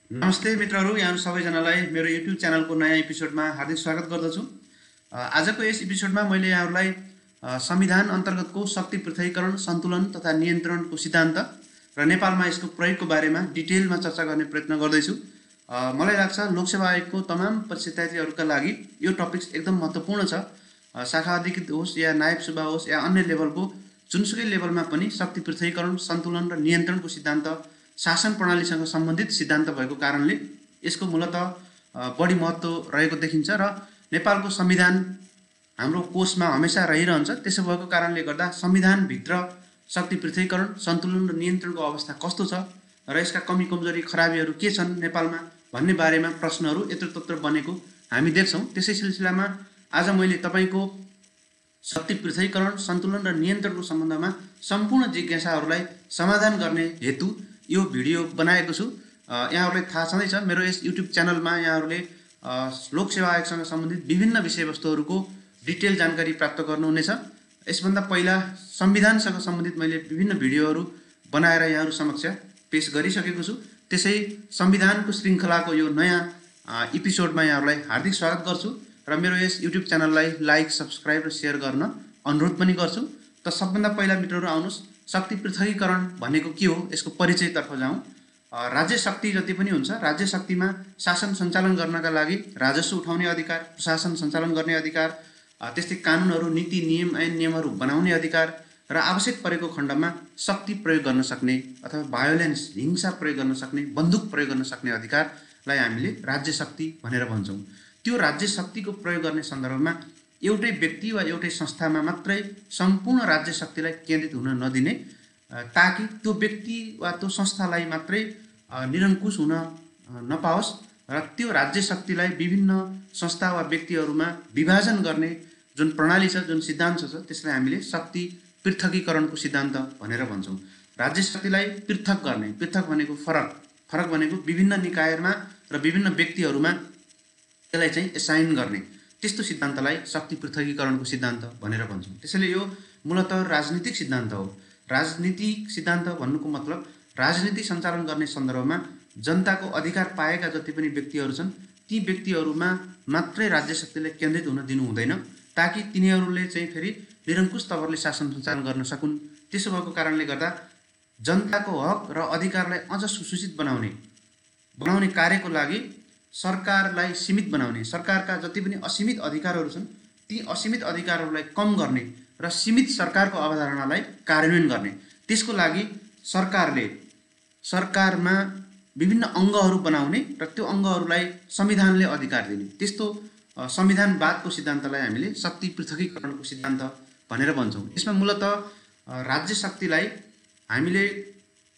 नमस्ते मित्रहरू, यहाँहरू सबैजनालाई मेरो युट्युब च्यानलको नयाँ एपिसोडमा हार्दिक स्वागत गर्दछु। आजको यस एपिसोडमा मैले यहाँहरूलाई संविधान अन्तर्गतको शक्ति पृथकीकरण, सन्तुलन तथा नियन्त्रणको सिद्धान्त र नेपालमा यसको प्रयोगको बारेमा डिटेलमा चर्चा गर्ने प्रयत्न गर्दैछु। मलाई लाग्छ लोकसेवा आयोगको तमाम परीक्षार्थीहरूका लागि यो टपिक्स एकदम महत्त्वपूर्ण छ। शाखा अधिकृत होस् या नायब सुब्बा होस् या अन्य लेभलको जुनसुकै लेभलमा पनि शक्ति पृथकीकरण, सन्तुलन र नियन्त्रणको सिद्धान्त शासन प्रणालीसँग सम्बन्धित सिद्धान्त भएको कारणले यसको मूलतः बढी महत्त्व रहेको देखिन्छ र नेपालको संविधान हाम्रो कोषमा हमेसा रहिरहन्छ। त्यसो भएको कारणले गर्दा संविधानभित्र शक्ति पृथकीकरण, सन्तुलन र नियन्त्रणको अवस्था कस्तो छ र यसका कमी कमजोरी खराबीहरू के छन् नेपालमा भन्ने बारेमा प्रश्नहरू यत्रतत्र बनेको हामी देख्छौँ। त्यसै सिलसिलामा आज मैले तपाईँको शक्ति पृथकीकरण, सन्तुलन र नियन्त्रणको सम्बन्धमा सम्पूर्ण जिज्ञासाहरूलाई समाधान गर्ने हेतु यो भिडियो बनाएको छु। यहाँहरूलाई थाहा छँदैछ मेरो यस युट्युब च्यानलमा यहाँहरूले लोकसेवा आयोगसँग सम्बन्धित विभिन्न विषयवस्तुहरूको डिटेल जानकारी प्राप्त गर्नुहुनेछ। यसभन्दा पहिला संविधानसँग सम्बन्धित मैले विभिन्न भिडियोहरू बनाएर यहाँहरू समक्ष पेश गरिसकेको छु। त्यसै संविधानको श्रृङ्खलाको यो नयाँ एपिसोडमा यहाँहरूलाई हार्दिक स्वागत गर्छु र मेरो यस युट्युब च्यानललाई लाइक, सब्सक्राइब र सेयर गर्न अनुरोध पनि गर्छु। त सबभन्दा पहिला मित्रहरू आउनुहोस्, शक्ति पृथकीकरण भनेको के हो यसको परिचयतर्फ जाउँ। राज्य शक्ति जति पनि हुन्छ, राज्य शक्तिमा शासन सञ्चालन गर्नका लागि राजस्व उठाउने अधिकार, प्रशासन सञ्चालन गर्ने अधिकार, त्यस्तै कानुनहरू, नीति, नियम, ऐन नियमहरू बनाउने अधिकार र आवश्यक परेको खण्डमा शक्ति प्रयोग गर्न सक्ने अथवा भायोलेन्स, हिंसा प्रयोग गर्न सक्ने, बन्दुक प्रयोग गर्न सक्ने अधिकारलाई हामीले राज्य शक्ति भनेर भन्छौँ। त्यो राज्य शक्तिको प्रयोग गर्ने सन्दर्भमा एउटै व्यक्ति वा एउटै संस्थामा मात्रै सम्पूर्ण राज्य शक्तिलाई केन्द्रित हुन नदिने, ताकि त्यो व्यक्ति वा त्यो संस्थालाई मात्रै निरङ्कुश हुन नपाओस् र त्यो राज्य शक्तिलाई विभिन्न संस्था वा व्यक्तिहरूमा विभाजन गर्ने जुन प्रणाली छ, जुन सिद्धान्त छ, त्यसलाई हामीले शक्ति पृथकीकरणको सिद्धान्त भनेर भन्छौँ। राज्य शक्तिलाई पृथक गर्ने, पृथक भनेको फरक भनेको विभिन्न निकायमा र विभिन्न व्यक्तिहरूमा त्यसलाई चाहिँ एसाइन गर्ने, त्यस्तो सिद्धान्तलाई शक्ति पृथकीकरणको सिद्धान्त भनेर भन्छौँ। त्यसैले यो मूलतः राजनीतिक सिद्धान्त हो। राजनीतिक सिद्धान्त भन्नुको मतलब राजनीति सञ्चालन गर्ने सन्दर्भमा जनताको अधिकार पाएका जति पनि व्यक्तिहरू छन् ती व्यक्तिहरूमा मात्रै राज्य शक्तिलाई केन्द्रित हुन दिनु हुँदैन, ताकि तिनीहरूले चाहिँ फेरि निरङ्कुश तवरले शासन सञ्चालन गर्न सकुन्। त्यसो भएको कारणले गर्दा जनताको हक र अधिकारलाई अझ सुसूचित बनाउने कार्यको लागि सरकारलाई सीमित बनाउने, सरकारका जति पनि असीमित अधिकारहरू छन् ती असीमित अधिकारहरूलाई कम गर्ने र सीमित सरकारको अवधारणालाई कार्यान्वयन गर्ने, त्यसको लागि सरकारमा विभिन्न अङ्गहरू बनाउने र त्यो अङ्गहरूलाई संविधानले अधिकार दिने, त्यस्तो संविधानवादको सिद्धान्तलाई हामीले शक्ति पृथकीकरणको सिद्धान्त भनेर भन्छौँ। यसमा मूलतः राज्य शक्तिलाई हामीले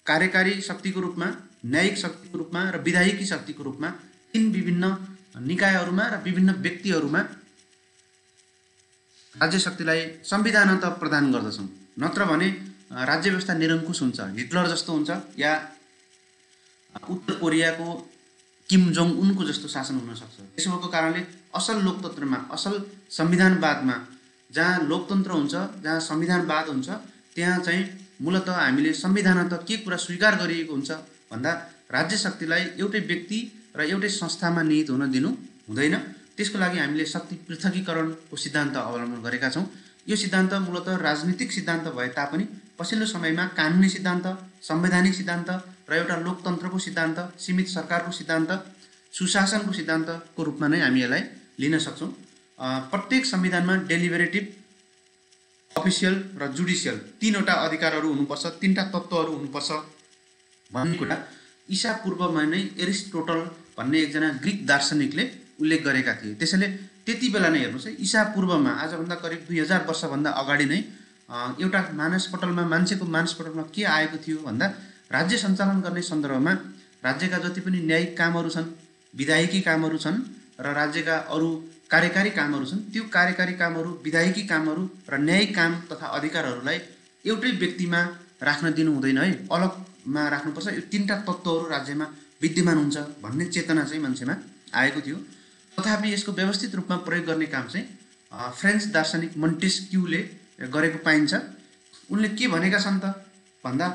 कार्यकारी शक्तिको रूपमा, न्यायिक शक्तिको रूपमा र विधायिकी शक्तिको रूपमा तीन विभिन्न निकायहरूमा र विभिन्न व्यक्तिहरूमा राज्य शक्तिलाई संविधानत प्रदान गर्दछौँ। नत्र भने राज्य व्यवस्था निरङ्कुश हुन्छ, हिटलर जस्तो हुन्छ या उत्तर कोरियाको किम जोङ उनको जस्तो शासन हुन सक्छ। त्यसो भएको कारणले असल लोकतन्त्रमा, असल संविधानवादमा, जहाँ लोकतन्त्र हुन्छ, जहाँ संविधानवाद हुन्छ, त्यहाँ चाहिँ मूलतः हामीले संविधानत के कुरा स्वीकार गरिएको हुन्छ भन्दा राज्य शक्तिलाई एउटै व्यक्ति र एउटै संस्थामा निहित हुन दिनु हुँदैन। त्यसको लागि हामीले शक्ति पृथकीकरणको सिद्धान्त अवलम्बन गरेका छौँ। यो सिद्धान्त मूलतः राजनीतिक सिद्धान्त भए तापनि पछिल्लो समयमा कानुनी सिद्धान्त, संवैधानिक सिद्धान्त र एउटा लोकतन्त्रको सिद्धान्त, सीमित सरकारको सिद्धान्त, सुशासनको सिद्धान्तको रूपमा नै हामी यसलाई लिन सक्छौँ। प्रत्येक संविधानमा डेलिबरेटिभ, अफिसियल र जुडिसियल तीनवटा अधिकारहरू हुनुपर्छ, तीनवटा तत्त्वहरू हुनुपर्छ भन्ने कुरा ईसा पूर्वमा नै एरिस्टोटल भन्ने एकजना ग्रिक दार्शनिकले उल्लेख गरेका थिए। त्यसैले त्यति बेला नै हेर्नुहोस् है, ईसा पूर्वमा आजभन्दा करिब 2000 वर्षभन्दा अगाडि नै एउटा मान्छेको मानसपटलमा के आएको थियो भन्दा राज्य सञ्चालन गर्ने सन्दर्भमा राज्यका जति पनि न्यायिक कामहरू छन्, विधायिकी कामहरू छन् र राज्यका अरू कार्यकारी कामहरू छन्, त्यो कार्यकारी कामहरू, विधायिकी कामहरू र न्यायिक काम तथा अधिकारहरूलाई एउटै व्यक्तिमा राख्न दिनु हुँदैन है, अलगमा राख्नुपर्छ। यो तीनवटा तत्त्वहरू राज्यमा विद्यमान हुन्छ भन्ने चेतना चाहिँ मान्छेमा आएको थियो। तथापि यसको व्यवस्थित रूपमा प्रयोग गर्ने काम चाहिँ फ्रेन्च दार्शनिक मोन्टेस्क्यूले गरेको पाइन्छ। उनले के भनेका छन् त भन्दा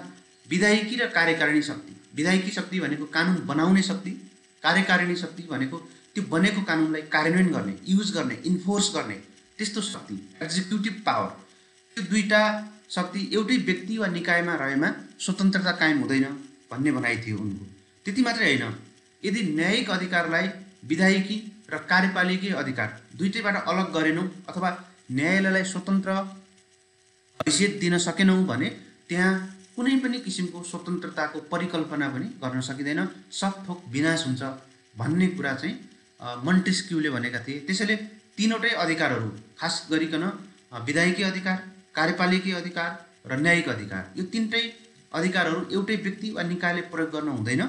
विधायिकी र कार्यकारिणी शक्ति, विधायिकी शक्ति भनेको कानुन बनाउने शक्ति कार्यकारिणी शक्ति भनेको त्यो बनेको कानुनलाई कार्यान्वयन गर्ने, युज गर्ने, इन्फोर्स गर्ने त्यस्तो शक्ति, एक्जिक्युटिभ पावर। त्यो दुईटा शक्ति एउटै व्यक्ति वा निकायमा रहेमा स्वतन्त्रता कायम हुँदैन भन्ने भनाइ थियो उनको। त्यति मात्रै होइन, यदि न्यायिक अधिकारलाई विधायिकी र कार्यपालिकीय अधिकार दुईटैबाट अलग गरेनौँ अथवा न्यायालयलाई स्वतन्त्र हैसियत दिन सकेनौँ भने त्यहाँ कुनै पनि किसिमको स्वतन्त्रताको परिकल्पना पनि गर्न सकिँदैन, सबथोक विनाश हुन्छ भन्ने कुरा चाहिँ मन्टेस्क्यूले भनेका थिए। त्यसैले तीनवटै अधिकारहरू, खास गरिकन विधायिकीय अधिकार, कार्यपालिकीय अधिकार र न्यायिक अधिकार, यो तीनटै अधिकारहरू एउटै व्यक्ति वा निकायले प्रयोग गर्न हुँदैन।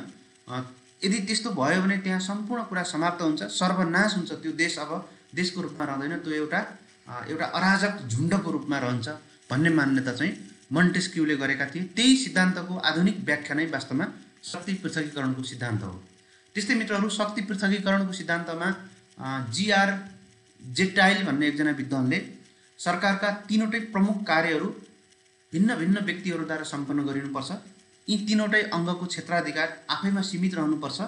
यदि त्यस्तो भयो भने त्यहाँ सम्पूर्ण कुरा समाप्त हुन्छ, सर्वनाश हुन्छ। त्यो देश अब देशको रूपमा रहँदैन, त्यो एउटा अराजक झुन्डको रूपमा रहन्छ भन्ने मान्यता चाहिँ मन्टेस्क्यूले गरेका थिए। त्यही सिद्धान्तको आधुनिक व्याख्या नै वास्तवमा शक्ति पृथकीकरणको सिद्धान्त हो। त्यस्तै मित्रहरू, शक्ति पृथकीकरणको सिद्धान्तमा जीआर जेटाइल भन्ने एकजना विद्वानले सरकारका तीनवटै प्रमुख कार्यहरू भिन्न भिन्न व्यक्तिहरूद्वारा सम्पन्न गरिनुपर्छ, यी तीनवटै अङ्गको क्षेत्राधिकार आफैमा सीमित रहनुपर्छ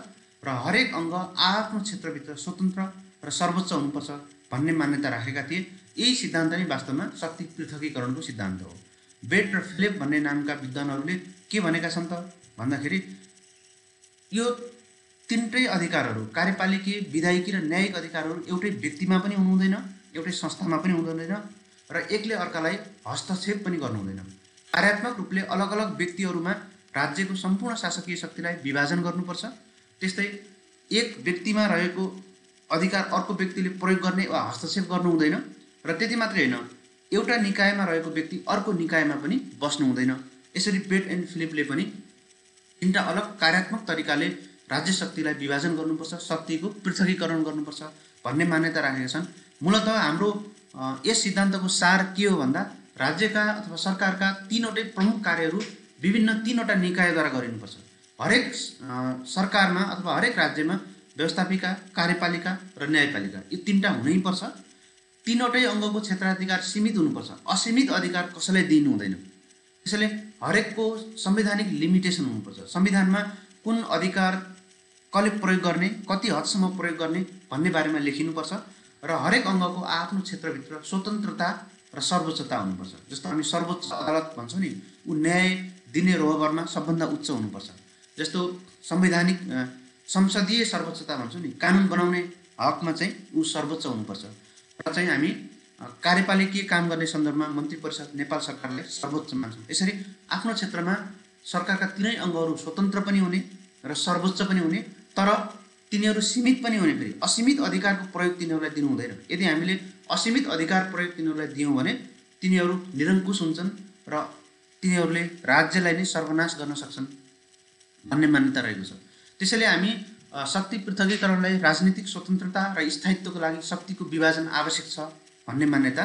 र हरेक अङ्ग आफ्नो क्षेत्रभित्र स्वतन्त्र र सर्वोच्च हुनुपर्छ भन्ने मान्यता राखेका थिए। यही सिद्धान्त नै वास्तवमा शक्ति पृथकीकरणको सिद्धान्त हो। बेट र फिलिप भन्ने नामका विद्वानहरूले के भनेका छन् त भन्दाखेरि यो तीनटै अधिकारहरू, कार्यपालिकीय, विधायिकी र न्यायिक अधिकारहरू एउटै व्यक्तिमा पनि हुनु हुँदैन, एउटै संस्थामा पनि हुँदैन र एकले अर्कालाई हस्तक्षेप पनि गर्नु हुँदैन। कार्यात्मक रूपले अलग अलग व्यक्तिहरूमा राज्यको सम्पूर्ण शासकीय शक्तिलाई विभाजन गर्नुपर्छ। त्यस्तै एक व्यक्तिमा रहेको अधिकार अर्को व्यक्तिले प्रयोग गर्ने वा हस्तक्षेप गर्नु हुँदैन र त्यति मात्रै होइन, एउटा निकायमा रहेको व्यक्ति अर्को निकायमा पनि बस्नु हुँदैन। यसरी बेट एन्ड फिलिपले पनि तीनटा अलग कार्यात्मक तरिकाले राज्य शक्तिलाई विभाजन गर्नुपर्छ, शक्तिको पृथकीकरण गर्नुपर्छ भन्ने मान्यता राखेका छन्। मूलतः हाम्रो यस सिद्धान्तको सार के हो भन्दा राज्यका अथवा सरकारका तीनवटै प्रमुख कार्यहरू विभिन्न तीनवटा निकायद्वारा गरिनुपर्छ। हरेक सरकारमा अथवा हरेक राज्यमा व्यवस्थापिका, कार्यपालिका र न्यायपालिका यो तीनटा हुनैपर्छ। तीनवटै अङ्गको क्षेत्राधिकार सीमित हुनुपर्छ, असीमित अधिकार कसैलाई दिनु हुँदैन। त्यसैले हरेकको संवैधानिक लिमिटेसन हुनुपर्छ। संविधानमा कुन अधिकार कसले प्रयोग गर्ने, कति हदसम्म प्रयोग गर्ने भन्ने बारेमा लेखिनुपर्छ र हरेक अङ्गको आफ्नो क्षेत्रभित्र स्वतन्त्रता र सर्वोच्चता हुनुपर्छ। जस्तो हामी सर्वोच्च अदालत भन्छौँ नि, ऊ न्याय दिने रोहबरमा सबभन्दा उच्च हुनुपर्छ। जस्तो संवैधानिक संसदीय सर्वोच्चता भन्छौँ नि, कानुन बनाउने हकमा चाहिँ ऊ सर्वोच्च हुनुपर्छ। र चाहिँ हामी कार्यपालिकीय काम गर्ने सन्दर्भमा मन्त्री परिषद नेपाल सरकारलाई सर्वोच्च मान्छौँ। यसरी आफ्नो क्षेत्रमा सरकारका तीनै अङ्गहरू स्वतन्त्र पनि हुने र सर्वोच्च पनि हुने, तर तिनीहरू सीमित पनि हुने। फेरि असीमित अधिकारको प्रयोग तिनीहरूलाई दिनु हुँदैन। यदि हामीले असीमित अधिकार प्रयोग तिनीहरूलाई दियौँ भने तिनीहरू निरङ्कुश हुन्छन् र तिनीहरूले राज्यलाई नै सर्वनाश गर्न सक्छन् भन्ने मान्यता रहेको छ। त्यसैले हामी शक्ति पृथकीकरणलाई राजनीतिक स्वतन्त्रता र स्थायित्वको लागि शक्तिको विभाजन आवश्यक छ भन्ने मान्यता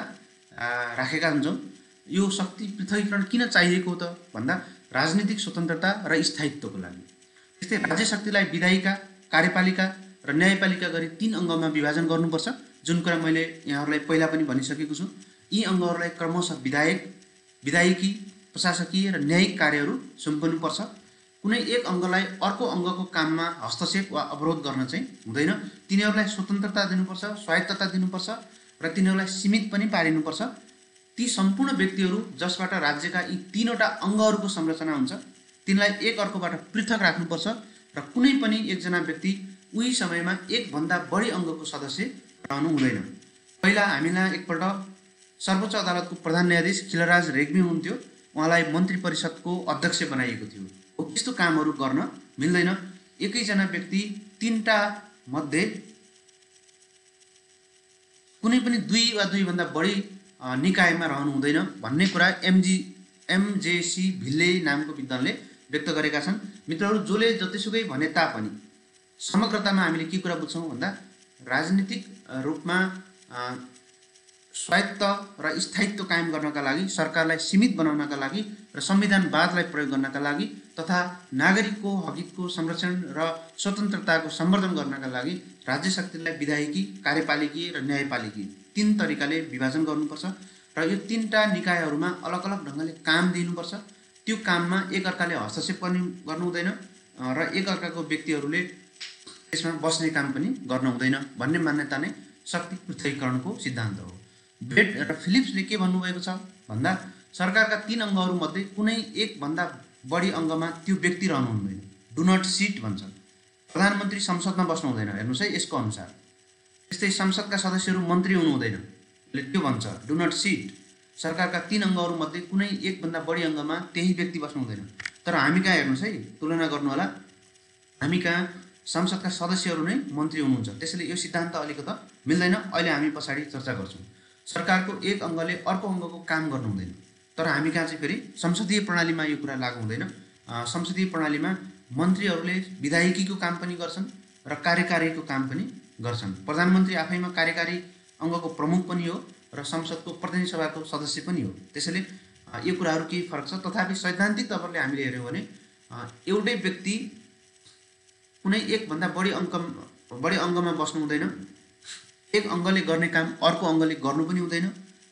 राखेका हुन्छौँ। यो शक्ति पृथकीकरण किन चाहिएको त भन्दा राजनीतिक स्वतन्त्रता र स्थायित्वको लागि। त्यस्तै राज्य शक्तिलाई विधायिका, कार्यपालिका र न्यायपालिका गरी तीन अङ्गमा विभाजन गर्नुपर्छ, जुन कुरा मैले यहाँहरूलाई पहिला पनि भनिसकेको छु। यी अङ्गहरूलाई क्रमशः विधायक, विधायिकी, प्रशासकीय र न्यायिक कार्यहरू सुम्पनुपर्छ। कुनै एक अङ्गलाई अर्को अङ्गको काममा हस्तक्षेप वा अवरोध गर्न चाहिँ हुँदैन। तिनीहरूलाई स्वतन्त्रता दिनुपर्छ, स्वायत्तता दिनुपर्छ र तिनीहरूलाई सीमित पनि पारिनुपर्छ। ती सम्पूर्ण व्यक्तिहरू जसबाट राज्यका यी तीनवटा अङ्गहरूको संरचना हुन्छ तिनलाई एक अर्कोबाट पृथक राख्नुपर्छ र कुनै पनि एकजना व्यक्ति उही समयमा एकभन्दा बढी अङ्गको सदस्य रहनु हुँदैन। पहिला हामीलाई एकपल्ट सर्वोच्च अदालतको प्रधान न्यायाधीश खिलराज रेग्मी हुनुहुन्थ्यो, उहाँलाई मन्त्री परिषदको अध्यक्ष बनाइएको थियो। त्यस्तो कामहरू गर्न मिल्दैन। एकैजना व्यक्ति तीनटा मध्ये कुनै पनि दुई वा दुईभन्दा बढी निकायमा रहनु हुँदैन भन्ने कुरा एमजेसी भिल्ले नामको विद्वानले व्यक्त गरेका छन्। मित्रहरू, जसले जतिसुकै भने तापनि समग्रतामा हामीले के कुरा बुझ्छौँ भन्दा राजनीतिक रूपमा स्वायत्त र स्थायित्व कायम गर्नका लागि, सरकारलाई सीमित बनाउनका लागि र संविधानवादलाई प्रयोग गर्नका लागि तथा नागरिकको हकको संरक्षण र स्वतन्त्रताको सम्वर्धन गर्नका लागि राज्य शक्तिलाई विधायिकी, कार्यपालिकीय र न्यायपालिकीय तीन तरिकाले विभाजन गर्नुपर्छ र यो तीनटा निकायहरूमा अलग अलग ढङ्गले काम दिनुपर्छ। त्यो काममा एकअर्काले हस्तक्षेप गर्नु हुँदैन र एकअर्काको व्यक्तिहरूले त्यसमा बस्ने काम पनि गर्न हुँदैन भन्ने मान्यता नै शक्ति पृथकीकरणको सिद्धान्त हो। बेट र फिलिप्सले के भन्नुभएको छ भन्दा सरकारका 3 अङ्गहरूमध्ये कुनै एक भन्दा बढी अङ्गमा त्यो व्यक्ति रहनु हुँदैन। डु नट सिट भन्छ। प्रधानमन्त्री संसदमा बस्नु हुँदैन, हेर्नुहोस् है यसको अनुसार। त्यस्तै संसदका सदस्यहरू मन्त्री हुनु हुँदैन, यसले त्यो भन्छ डु नट सिट। सरकारका 3 अङ्गहरूमध्ये कुनै एक भन्दा बढी अङ्गमा त्यही व्यक्ति बस्नु हुँदैन। तर हामी कहाँ हेर्नुहोस् है, तुलना गर्नु होला, हामी कहाँ संसदका सदस्यहरू नै मन्त्री हुनुहुन्छ। त्यसैले यो सिद्धान्त अलिकति मिल्दैन। अहिले हामी पछाडि चर्चा गर्छौँ। सरकारको एक अङ्गले अर्को अङ्गको काम गर्नु हुँदैन। तर हामी कहाँ चाहिँ फेरि संसदीय प्रणालीमा यो कुरा लागू हुँदैन। संसदीय प्रणालीमा मन्त्रीहरूले विधायकीको काम पनि गर्छन् र कार्यकारीको काम पनि गर्छन्। प्रधानमन्त्री आफैमा कार्यकारी अङ्गको प्रमुख पनि हो र संसदको प्रतिनिधि सभाको सदस्य पनि हो। त्यसैले यो कुराहरू केही फरक छ। तथापि सैद्धान्तिक तवरले हामीले हेऱ्यौँ भने एउटै व्यक्ति कुनै एक भन्दा बढी अङ्गमा बस्नु हुँदैन। एक अङ्गले गर्ने काम अर्को अङ्गले गर्नु पनि हुँदैन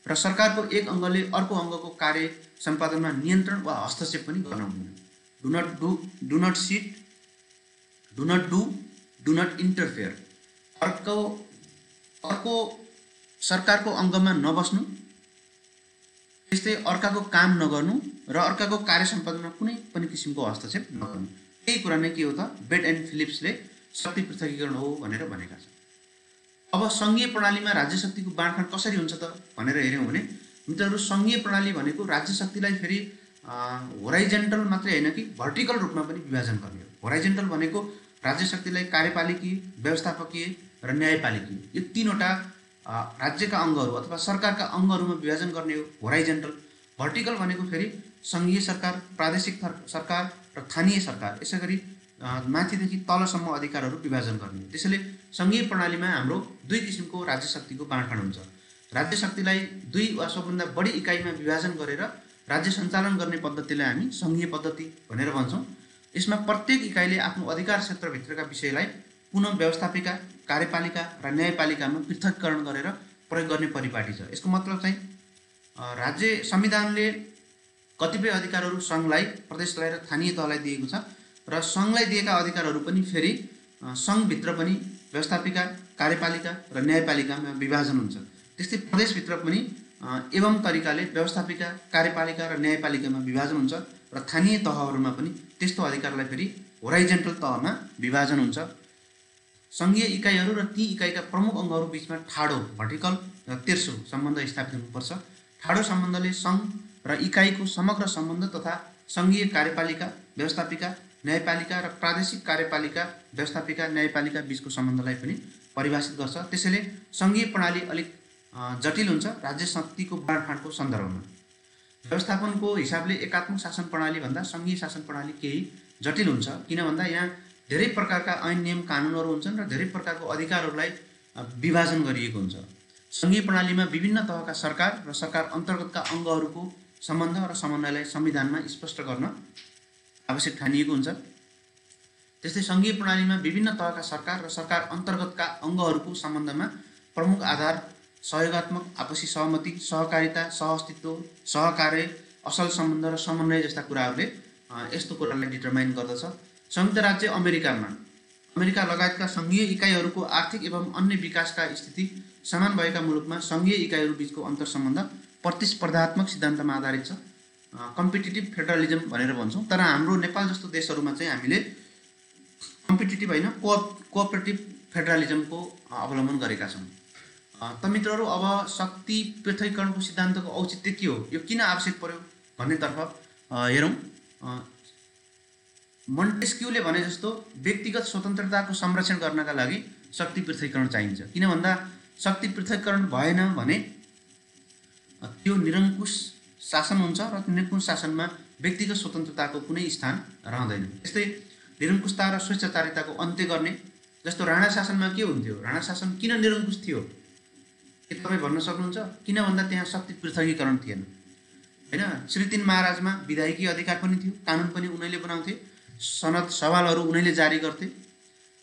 र सरकारको एक अङ्गले अर्को अङ्गको कार्य सम्पादनमा नियन्त्रण वा हस्तक्षेप पनि गर्न हुँदैन। Do not do, do not sit, do not do, do not interfere. अर्को सरकारको अङ्गमा नबस्नु, त्यस्तै अर्काको काम नगर्नु र अर्काको कार्य सम्पादनमा कुनै पनि किसिमको हस्तक्षेप नगर्नु। यही कुरा नै के हो त, बेट एन्ड फिलिप्सले शक्ति पृथकीकरण हो भनेर भनेका छन्। अब सङ्घीय प्रणालीमा राज्य शक्तिको बाँडफाँड कसरी हुन्छ त भनेर हेऱ्यौँ भने मित्रहरू, सङ्घीय प्रणाली भनेको राज्य शक्तिलाई फेरि होराइजेन्टल मात्रै होइन कि भर्टिकल रूपमा पनि विभाजन गर्ने हो। होराइजेन्टल भनेको राज्य शक्तिलाई कार्यपालिकीय, व्यवस्थापकीय र न्यायपालिकीय, यो 3वटा राज्यका अङ्गहरू अथवा सरकारका अङ्गहरूमा विभाजन गर्ने हो होराइजेन्टल। भर्टिकल भनेको फेरि सङ्घीय सरकार, प्रादेशिक सरकार र स्थानीय सरकार, यसै गरी माथिदेखि तलसम्म अधिकारहरू विभाजन गर्ने। त्यसैले सङ्घीय प्रणालीमा हाम्रो 2 किसिमको राज्य शक्तिको बाँडफाँड हुन्छ। राज्य शक्तिलाई 2 वा सबभन्दा बढी इकाइमा विभाजन गरेर राज्य सञ्चालन गर्ने पद्धतिलाई हामी सङ्घीय पद्धति भनेर भन्छौँ। यसमा प्रत्येक इकाइले आफ्नो अधिकार क्षेत्रभित्रका विषयलाई पुनः व्यवस्थापिका, कार्यपालिका र न्यायपालिकामा पृथकीकरण गरेर प्रयोग गर्ने परिपाटी छ। यसको मतलब चाहिँ राज्य संविधानले कतिपय अधिकारहरू सङ्घलाई, प्रदेशलाई र स्थानीय तहलाई दिएको छ र सङ्घलाई दिएका अधिकारहरू पनि फेरि सङ्घभित्र पनि व्यवस्थापिका, कार्यपालिका र न्यायपालिकामा विभाजन हुन्छ। त्यस्तै प्रदेशभित्र पनि एवं तरिकाले व्यवस्थापिका, कार्यपालिका र न्यायपालिकामा विभाजन हुन्छ र स्थानीय तहहरूमा पनि त्यस्तो अधिकारलाई फेरि होराइजेन्टल तहमा विभाजन हुन्छ। सङ्घीय इकाइहरू र ती इकाइका प्रमुख अङ्गहरू बिचमा ठाडो, भर्टिकल र तेर्सो सम्बन्ध स्थापित हुनुपर्छ। ठाडो सम्बन्धले सङ्घ र इकाइको समग्र सम्बन्ध तथा सङ्घीय कार्यपालिका, व्यवस्थापिका, न्यायपालिका र प्रादेशिक कार्यपालिका, व्यवस्थापिका, न्यायपालिका बिचको सम्बन्धलाई पनि परिभाषित गर्छ। त्यसैले सङ्घीय प्रणाली अलिक जटिल हुन्छ राज्य शक्तिको बाँडफाँडको सन्दर्भमा। व्यवस्थापनको हिसाबले एकात्मक शासन प्रणालीभन्दा सङ्घीय शासन प्रणाली केही जटिल हुन्छ, किन भन्दा यहाँ धेरै प्रकारका ऐन नियम कानुनहरू हुन्छन् र धेरै प्रकारको अधिकारहरूलाई विभाजन गरिएको हुन्छ। सङ्घीय प्रणालीमा विभिन्न तहका सरकार र सरकार अन्तर्गतका अङ्गहरूको सम्बन्ध र समन्वयलाई संविधानमा स्पष्ट गर्न आवश्यक ठानिएको हुन्छ। त्यस्तै सङ्घीय प्रणालीमा विभिन्न तहका सरकार र सरकार अन्तर्गतका अङ्गहरूको सम्बन्धमा प्रमुख आधार सहयोगात्मक, आपसी सहमति, सहकारिता, सहअस्तित्व, सहकार्य, असल सम्बन्ध र समन्वय जस्ता कुराहरूले यस्तो कुरालाई डिटरमाइन गर्दछ। संयुक्त राज्य अमेरिका लगायतका सङ्घीय इकाइहरूको आर्थिक एवं अन्य विकासका स्थिति समान भएका मुलुकमा सङ्घीय इकाइहरू बिचको अन्तर्सम्बन्ध प्रतिस्पर्धात्मक सिद्धान्तमा आधारित छ। कम्पिटिटिभ फेडरलिजम भनेर भन्छौँ। तर हाम्रो नेपाल जस्तो देशहरूमा चाहिँ हामीले कम्पिटिटिभ होइन, कोअपरेटिभ फेडरलिजमको अवलम्बन गरेका छौँ। त मित्रहरू, अब शक्ति पृथकीकरणको सिद्धान्तको औचित्य के हो, यो किन आवश्यक पर्यो भन्नेतर्फ हेरौँ। मोन्टेस्क्यूले भने जस्तो व्यक्तिगत स्वतन्त्रताको संरक्षण गर्नका लागि शक्ति पृथकीकरण चाहिन्छ। किन भन्दा शक्ति पृथकीकरण भएन भने त्यो निरङ्कुश शासन हुन्छ र निरङ्कुश शासनमा व्यक्तिगत स्वतन्त्रताको कुनै स्थान रहँदैन। त्यस्तै निरङ्कुशता र स्वेच्छाचारिताको अन्त्य गर्ने, जस्तो राणा शासनमा के हुन्थ्यो, राणा शासन किन निरङ्कुश थियो के तपाईँ भन्न सक्नुहुन्छ? किन भन्दा त्यहाँ शक्ति पृथकीकरण थिएन होइन। श्री 3 महाराजमा विधायकी अधिकार पनि थियो, कानुन पनि उनीहरूले बनाउँथे, सनद सवालहरू उनीहरूले जारी गर्थे।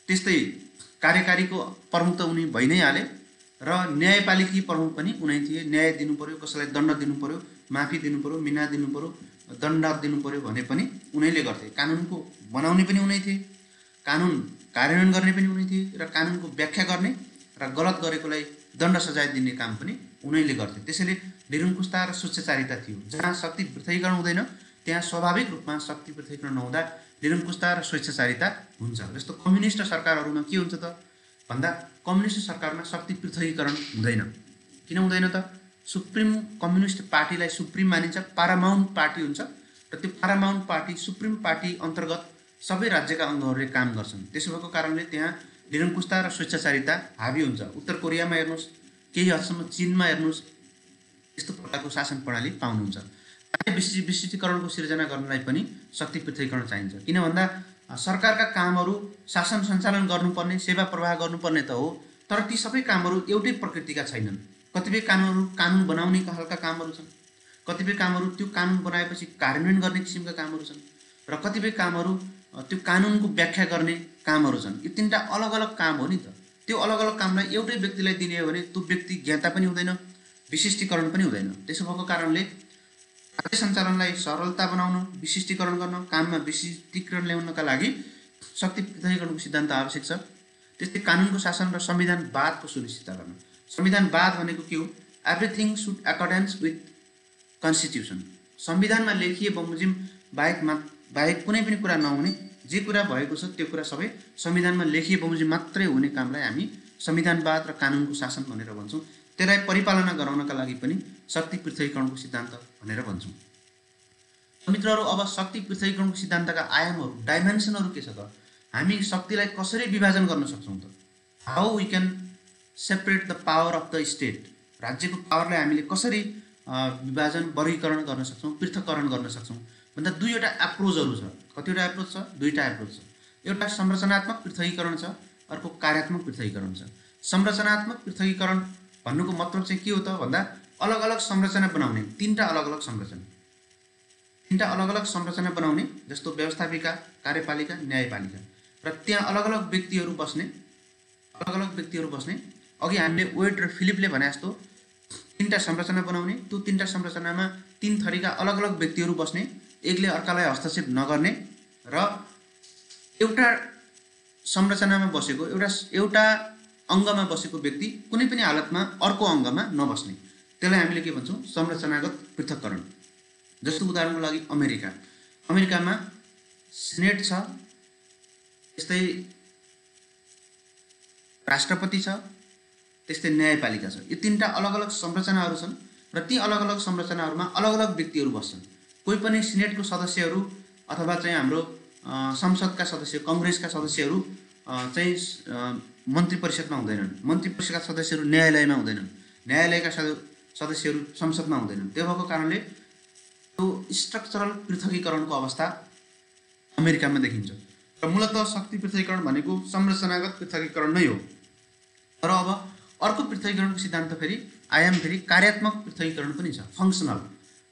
त्यस्तै कार्यकारीको प्रमुख त उनी भइ नै हाले र न्यायपालिकी प्रमुख पनि उनी थिए। न्याय दिनु पर्यो, कसैलाई दण्ड दिनु पर्यो, माफी दिनु पर्यो, मिना दिनु पर्यो, दण्ड दिनु पर्यो भने पनि उनीहरूले गर्थे। कानुनको बनाउने पनि उनी थिए, कानुन कार्यान्वयन गर्ने पनि उनी थिए र कानुनको व्याख्या गर्ने र गलत गरेकोलाई दण्ड सजाय दिने काम पनि उनीले गर्थे। त्यसैले निरङ्कुशता र स्वेच्छाचारिता थियो। जहाँ शक्ति पृथकीकरण हुँदैन त्यहाँ स्वाभाविक रूपमा शक्ति पृथकीकरण नहुँदा निरङ्कुशता र स्वेच्छाचारिता हुन्छ। जस्तो कम्युनिस्ट सरकारहरूमा के हुन्छ त भन्दा कम्युनिस्ट सरकारमा शक्ति पृथकीकरण हुँदैन। किन हुँदैन त? सुप्रिम कम्युनिस्ट पार्टीलाई सुप्रिम मानिन्छ, पारामाउन्ट पार्टी हुन्छ र त्यो पारामाउन्ट पार्टी सुप्रिम पार्टी अन्तर्गत सबै राज्यका अङ्गहरूले काम गर्छन्। त्यसो भएको कारणले त्यहाँ निरङ्कुशता र स्वेच्छाचारिता हावी हुन्छ। उत्तर कोरियामा हेर्नुहोस्, केही हदसम्म चीनमा हेर्नुहोस्, यस्तो प्रकारको शासन प्रणाली पाउनुहुन्छ। विशिष्टीकरणको सिर्जना गर्नलाई पनि शक्ति पृथकीकरण चाहिन्छ। किन भन्दा सरकारका कामहरू शासन सञ्चालन गर्नुपर्ने, सेवा प्रवाह गर्नुपर्ने त हो, तर ती सबै कामहरू एउटै प्रकृतिका छैनन्। कतिपय कामहरू कानुन बनाउने खालका कामहरू छन्, कतिपय कामहरू त्यो कानुन बनाएपछि कार्यान्वयन गर्ने किसिमका कामहरू छन् र कतिपय कामहरू त्यो कानुनको व्याख्या गर्ने कामहरू छन्। यो तीनटा अलग अलग काम हो नि त। त्यो अलग अलग कामलाई एउटै व्यक्तिलाई दिने हो भने त्यो व्यक्ति ज्ञाता पनि हुँदैन, विशिष्टीकरण पनि हुँदैन। त्यसो भएको कारणले राज्य सञ्चालनलाई सरलता बनाउन, विशिष्टीकरण गर्न, काममा विशिष्टीकरण ल्याउनका लागि शक्ति पृथकीकरणको सिद्धान्त आवश्यक छ। त्यस्तै कानुनको शासन र संविधानवादको सुनिश्चितता गर्न। संविधानवाद भनेको के हो? Everything should accordance with constitution. संविधानमा लेखिए बमोजिम बाहेक कुनै पनि कुरा नहुने, जे कुरा भएको छ त्यो कुरा सबै संविधानमा लेखिए बमोजिम मात्रै हुने कामलाई हामी संविधानवाद र कानुनको शासन भनेर भन्छौँ। त्यसलाई परिपालना गराउनका लागि पनि शक्ति पृथकीकरणको सिद्धान्त भनेर भन्छौँ। मित्रहरू, अब शक्ति पृथकीकरणको सिद्धान्तका आयामहरू, डाइमेन्सनहरू के छ त? हामी शक्तिलाई कसरी विभाजन गर्न सक्छौँ त? How we can separate the power of the state. राज्यको पावरलाई हामीले कसरी विभाजन, वर्गीकरण गर्न सक्छौँ, पृथककरण गर्न सक्छौँ भन्दा दुईवटा एप्रोचहरू छ। कतिवटा एप्रोच छ? दुईवटा एप्रोच छ। एउटा संरचनात्मक पृथकीकरण छ, अर्को कार्यात्मक पृथकीकरण छ। संरचनात्मक पृथकीकरण भन्नुको मतलब चाहिँ के हो त भन्दा अलग अलग संरचना बनाउने, तीनटा अलग अलग संरचना बनाउने, जस्तो व्यवस्थापिका, कार्यपालिका, न्यायपालिका, र त्यहाँ अलग अलग व्यक्तिहरू बस्ने। अघि हामीले वेड र फिलिपले भने जस्तो तीनटा संरचना बनाउने, त्यो तीनटा संरचनामा तीन थरीका अलग अलग व्यक्तिहरू बस्ने, एकले अर्कालाई हस्तक्षेप नगर्ने र एउटा संरचनामा बसेको, एउटा अङ्गमा बसेको व्यक्ति कुनै पनि हालतमा अर्को अङ्गमा नबस्ने। त्यसलाई हामीले के भन्छौँ? संरचनागत पृथक्करण। जस्तो उदाहरणको लागि अमेरिकामा सिनेट छ, त्यस्तै राष्ट्रपति छ, त्यस्तै न्यायपालिका छ। यो तीनटा अलग अलग संरचनाहरू छन् र ती अलग अलग संरचनाहरूमा अलग अलग व्यक्तिहरू बस्छन्। कोही पनि सिनेटको सदस्यहरू अथवा चाहिँ हाम्रो संसदका सदस्य, कङ्ग्रेसका सदस्यहरू चाहिँ मन्त्री परिषदमा हुँदैनन्, मन्त्री परिषदका सदस्यहरू न्यायालयमा हुँदैनन्, न्यायालयका सदस्यहरू संसदमा हुँदैनन्। त्यो भएको कारणले त्यो स्ट्रक्चरल पृथकीकरणको अवस्था अमेरिकामा देखिन्छ। र मूलतः शक्ति पृथकीकरण भनेको संरचनागत पृथकीकरण नै हो। तर अब अर्को पृथकीकरणको सिद्धान्त आयाम कार्यात्मक पृथकीकरण पनि छ।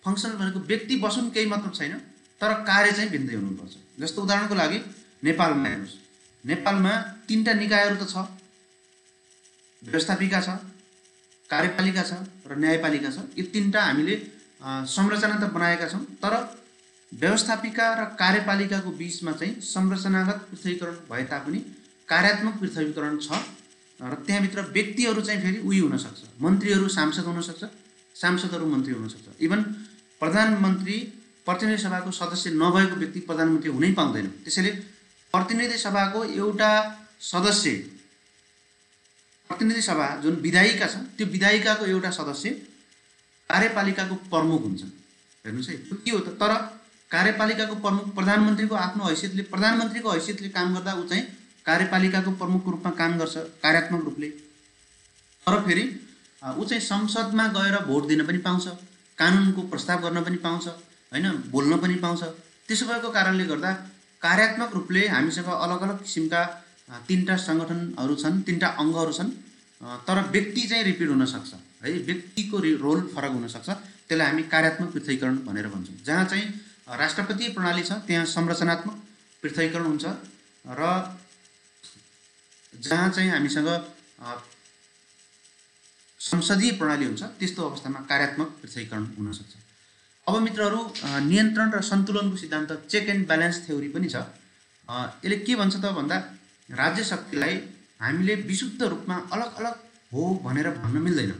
फङ्सनल भनेको व्यक्ति बसुन् केही मतलब छैन, तर कार्य चाहिँ भिन्दै हुनुपर्छ। जस्तो उदाहरणको लागि नेपालमा हेर्नुहोस्, नेपालमा तीनटा निकायहरू त छ, व्यवस्थापिका छ, कार्यपालिका छ र न्यायपालिका छ। यो तीनटा हामीले संरचना त बनाएका छौँ, तर व्यवस्थापिका र कार्यपालिकाको बिचमा चाहिँ संरचनागत पृथकीकरण भए तापनि कार्यात्मक पृथकीकरण छ र त्यहाँभित्र व्यक्तिहरू चाहिँ फेरि उही हुनसक्छ। मन्त्रीहरू सांसद हुनसक्छ, सांसदहरू मन्त्री हुनसक्छ। इभन प्रधानमन्त्री प्रतिनिधि सभाको सदस्य नभएको व्यक्ति प्रधानमन्त्री हुनै पाउँदैन। त्यसैले प्रतिनिधि सभाको एउटा सदस्य, प्रतिनिधि सभा जुन विधायिका छ, त्यो विधायिकाको एउटा सदस्य कार्यपालिकाको प्रमुख हुन्छ। हेर्नुहोस् है, के हो त? तर कार्यपालिकाको प्रमुख प्रधानमन्त्रीको आफ्नो हैसियतले, प्रधानमन्त्रीको हैसियतले काम गर्दा ऊ चाहिँ कार्यपालिकाको प्रमुखको रूपमा काम गर्छ कार्यात्मक रूपले। तर फेरि ऊ चाहिँ संसदमा गएर भोट दिन पनि पाउँछ, कानुनको प्रस्ताव गर्न पनि पाउँछ, हैन, बोल्न पनि पाउँछ। त्यसो भएको कारणले गर्दा कार्यात्मक रूपले हामीसँग अलग अलग किसिमका तीनटा सङ्गठनहरू छन्, तीनटा अङ्गहरू छन्, तर व्यक्ति चाहिँ रिपिट हुनसक्छ है, व्यक्तिको रोल फरक हुनसक्छ। त्यसलाई हामी कार्यात्मक पृथकीकरण भनेर भन्छौँ। जहाँ चाहिँ राष्ट्रपतीय प्रणाली छ त्यहाँ संरचनात्मक पृथकीकरण हुन्छ र जहाँ चाहिँ हामीसँग संसदीय प्रणाली हुन्छ त्यस्तो अवस्थामा कार्यात्मक पृथकीकरण हुनसक्छ। अब मित्रहरू, नियन्त्रण र सन्तुलनको सिद्धान्त, चेक एन्ड ब्यालेन्स थ्योरी पनि छ। यसले के भन्छ त भन्दा राज्य शक्तिलाई हामीले विशुद्ध रूपमा अलग अलग हो भनेर भन्न मिल्दैन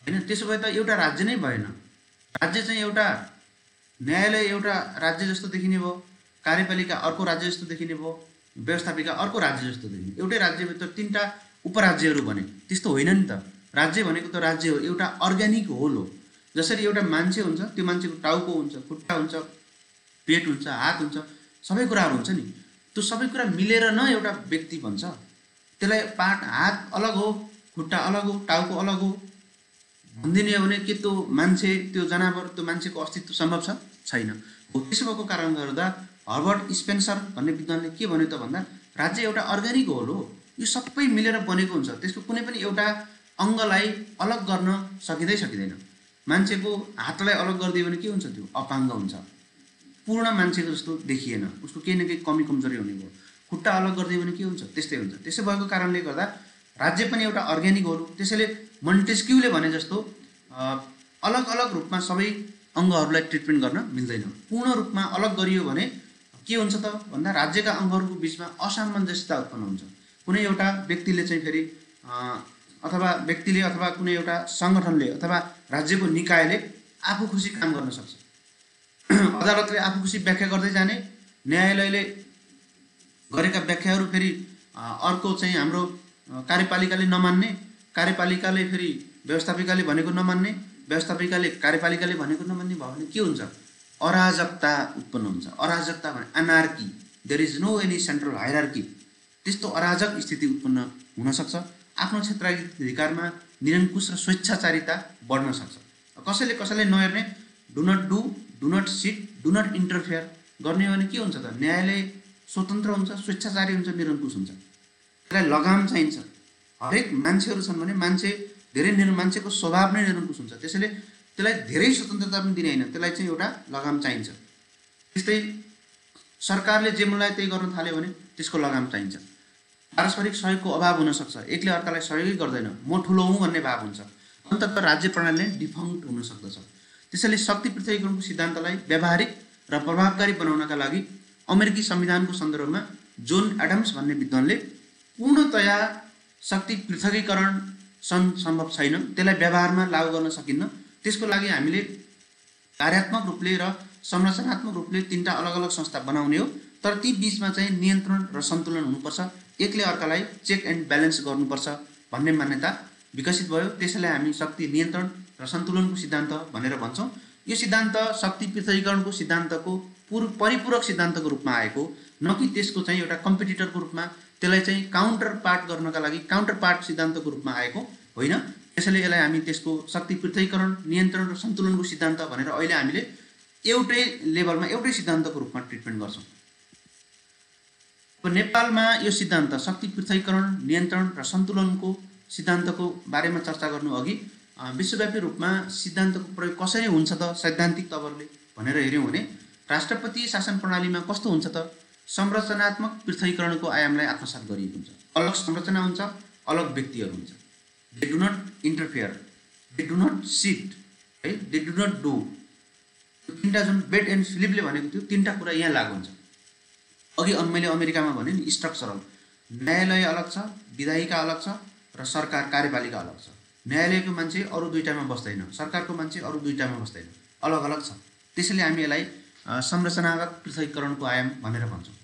हैन। त्यसो भए त एउटा राज्य नै भएन। राज्य चाहिँ एउटा न्यायालय एउटा राज्य जस्तो देखिने भयो, कार्यपालिका अर्को राज्य जस्तो देखिने भयो, व्यवस्थापिका अर्को राज्य जस्तो देखिने। एउटै राज्यभित्र तीनटा उपराज्यहरू भने त्यस्तो होइन नि त। राज्य भनेको त राज्य हो, एउटा अर्ग्यानिक होल हो। जसरी एउटा मान्छे हुन्छ, त्यो मान्छेको टाउको हुन्छ, खुट्टा हुन्छ, पेट हुन्छ, हात हुन्छ, सबै कुराहरू हुन्छ नि। त्यो सबै कुरा मिलेर न एउटा व्यक्ति भन्छ। त्यसलाई हात अलग हो, खुट्टा अलग हो, टाउको अलग हो भनिदिने हो भने के त्यो मान्छे, त्यो जनावर, त्यो मान्छेको अस्तित्व सम्भव छ? छैन। हो त्यसो भएको कारणले गर्दा हर्बर्ट स्पेन्सर भन्ने विद्वानले के भन्यो त भन्दा राज्य एउटा अर्ग्यानिक होल हो, यो सबै मिलेर बनेको हुन्छ, त्यसको कुनै पनि एउटा अङ्गलाई अलग गर्न सकिँदैन। मान्छेको हातलाई अलग गरिदियो भने के हुन्छ? त्यो अपाङ्ग हुन्छ, पूर्ण मान्छेको जस्तो देखिएन, उसको केही न केही कमी कमजोरी हुने भयो। खुट्टा अलग गरिदियो भने के हुन्छ? त्यस्तै हुन्छ। त्यसै भएको कारणले गर्दा राज्य पनि एउटा अर्ग्यानिक होल हो। त्यसैले मोन्टेस्क्यूले भने जस्तो अलग अलग रूपमा सबै अङ्गहरूलाई ट्रिटमेन्ट गर्न मिल्दैन। पूर्ण रूपमा अलग गरियो भने के हुन्छ त भन्दा राज्यका अङ्गहरूको बिचमा असामञ्जस्यता उत्पन्न हुन्छ। कुनै एउटा व्यक्तिले चाहिँ फेरि अथवा व्यक्तिले अथवा कुनै एउटा सङ्गठनले अथवा राज्यको निकायले आफू खुसी काम गर्न सक्छ। अदालतले आफू खुसी व्याख्या गर्दै जाने, न्यायालयले गरेका व्याख्याहरू फेरि अर्को चाहिँ हाम्रो कार्यपालिकाले नमान्ने, कार्यपालिकाले फेरि व्यवस्थापिकाले भनेको नमान्ने, व्यवस्थापिकाले कार्यपालिकाले भनेको नमान्ने भयो भने के हुन्छ? अराजकता उत्पन्न हुन्छ। अराजकता भने anarchy, there is no any central hierarchy. त्यस्तो अराजक स्थिति उत्पन्न हुनसक्छ। आफ्नो क्षेत्राधिकारमा निरङ्कुश र स्वेच्छाचारिता बढ्न सक्छ। कसैले कसैलाई नहेर्ने, do not do, do not sit, do not interfere गर्ने हो भने के हुन्छ त? न्यायालय स्वतन्त्र हुन्छ, स्वेच्छाचारी हुन्छ, निरङ्कुश हुन्छ। त्यसलाई लगाम चाहिन्छ। हरेक मान्छेहरू छन् भने मान्छेको स्वभाव नै निरङ्कुश हुन्छ। त्यसैले त्यसलाई धेरै स्वतन्त्रता पनि दिने होइन, त्यसलाई चाहिँ एउटा लगाम चाहिन्छ। त्यस्तै सरकारले जे मनलाई त्यही गर्न थाल्यो भने त्यसको लगाम चाहिन्छ। पारस्परिक सहयोगको अभाव हुनसक्छ, एकले अर्कालाई सहयोगै गर्दैन, म ठुलो हुँ भन्ने भाव हुन्छ। अन्ततः राज्य प्रणालीले डिफङ्क्ट हुन सक्दछ। त्यसैले शक्ति पृथकीकरणको सिद्धान्तलाई व्यावहारिक र प्रभावकारी बनाउनका लागि अमेरिकी संविधानको सन्दर्भमा जोन एडम्स भन्ने विद्वानले पूर्णतया शक्ति पृथकीकरण सम्भव छैन, त्यसलाई व्यवहारमा लागू गर्न सकिन्न। त्यसको लागि हामीले कार्यात्मक रूपले र संरचनात्मक रूपले तीनटा अलग अलग संस्था बनाउने हो, तर ती बीचमा चाहिँ नियन्त्रण र सन्तुलन हुनुपर्छ, एकले अर्कालाई चेक एन्ड ब्यालेन्स गर्नुपर्छ भन्ने मान्यता विकसित भयो। त्यसैले हामी शक्ति नियन्त्रण र सन्तुलनको सिद्धान्त भनेर भन्छौँ। यो सिद्धान्त शक्ति पृथकीकरणको सिद्धान्तको परिपूरक सिद्धान्तको रूपमा आएको, न कि त्यसको चाहिँ एउटा कम्पिटिटरको रूपमा, त्यसलाई चाहिँ काउन्टर पार्ट गर्नका लागि काउन्टर पार्ट सिद्धान्तको रूपमा आएको होइन। त्यसैले यसलाई हामी त्यसको शक्ति पृथकीकरण, नियन्त्रण र सन्तुलनको सिद्धान्त भनेर अहिले हामीले एउटै लेभलमा एउटै सिद्धान्तको रूपमा ट्रिटमेन्ट गर्छौँ। अब नेपालमा यो सिद्धान्त शक्ति पृथकीकरण, नियन्त्रण र सन्तुलनको सिद्धान्तको बारेमा चर्चा गर्नु अघि विश्वव्यापी रूपमा सिद्धान्तको प्रयोग कसरी हुन्छ त सैद्धान्तिक तवरले भनेर हेऱ्यौँ भने राष्ट्रपति शासन प्रणालीमा कस्तो हुन्छ त? संरचनात्मक पृथकीकरणको आयामलाई आत्मसात गरिएको हुन्छ। अलग संरचना हुन्छ, अलग व्यक्तिहरू हुन्छ। They do not interfere, they do not sit, है, दे डु नट डु। तीनटा जुन बेड एन्ड फिलिपले भनेको थियो, तीनटा कुरा यहाँ लागु हुन्छ। अघि मैले अमेरिकामा भने नि स्ट्रक्चरल, न्यायालय अलग छ, विधायिका अलग छ र सरकार कार्यपालिका अलग छ। न्यायालयको मान्छे अरू दुईटामा बस्दैन, सरकारको मान्छे अरू दुईटामा बस्दैन, अलग अलग छ। त्यसैले हामी यसलाई संरचनागत पृथकीकरणको आयाम भनेर भन्छौँ।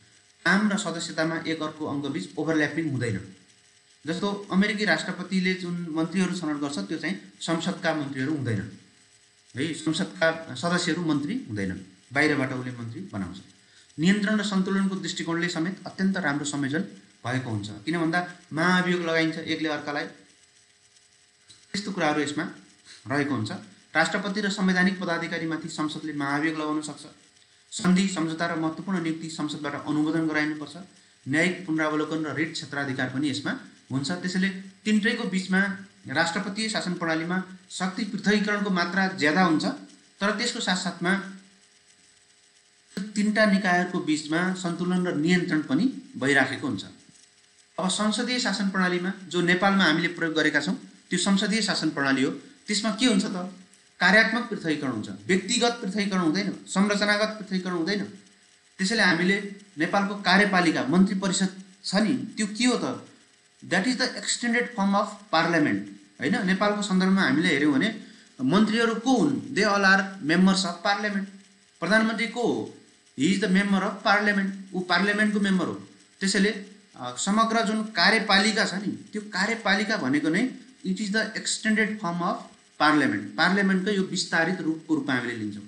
काम र सदस्यतामा एक अर्को अङ्गबीच ओभरल्यापिङ हुँदैन। जस्तो अमेरिकी राष्ट्रपतिले जुन मन्त्रीहरू छनौट गर्छ त्यो चाहिँ संसदका मन्त्रीहरू हुँदैनन्, है, संसदका सदस्यहरू मन्त्री हुँदैनन्, बाहिरबाट उसले मन्त्री बनाउँछ। नियन्त्रण र सन्तुलनको दृष्टिकोणले समेत अत्यन्त राम्रो संयोजन भएको हुन्छ। किन भन्दा महाभियोग लगाइन्छ एकले अर्कालाई, त्यस्तो कुराहरू यसमा रहेको हुन्छ। राष्ट्रपति र संवैधानिक पदाधिकारीमाथि संसदले महाभियोग लगाउन सक्छ। सन्धि, सम्झौता र महत्त्वपूर्ण नियुक्ति संसदबाट अनुमोदन गराइनुपर्छ। न्यायिक पुनरावलोकन र रिट क्षेत्राधिकार पनि यसमा हुन्छ। त्यसैले तिनटैको बिचमा राष्ट्रपतीय शासन प्रणालीमा शक्ति पृथकीकरणको मात्रा ज्यादा हुन्छ, तर त्यसको साथसाथमा तीनटा निकायहरूको बिचमा सन्तुलन र नियन्त्रण पनि भइराखेको हुन्छ। अब संसदीय शासन प्रणालीमा जो नेपालमा हामीले प्रयोग गरेका छौँ त्यो संसदीय शासन प्रणाली हो। त्यसमा के हुन्छ त? कार्यात्मक पृथकीकरण हुन्छ, व्यक्तिगत पृथकीकरण हुँदैन, संरचनागत पृथकीकरण हुँदैन। त्यसैले हामीले नेपालको कार्यपालिका मन्त्री परिषद छ नि त्यो के हो त? That is the extended form of parliament होइन। नेपालको सन्दर्भमा हामीले हेऱ्यौँ भने मन्त्रीहरू को हुन्? They all are members of parliament. प्रधानमन्त्री को हो? He is the member of parliament, ऊ पार्लियामेन्टको मेम्बर हो। त्यसैले समग्र जुन कार्यपालिका छ नि त्यो कार्यपालिका भनेको नै it is the extended form of parliament. पार्लियामेन्टकै यो विस्तारित रूपको रूपमा हामीले लिन्छौँ।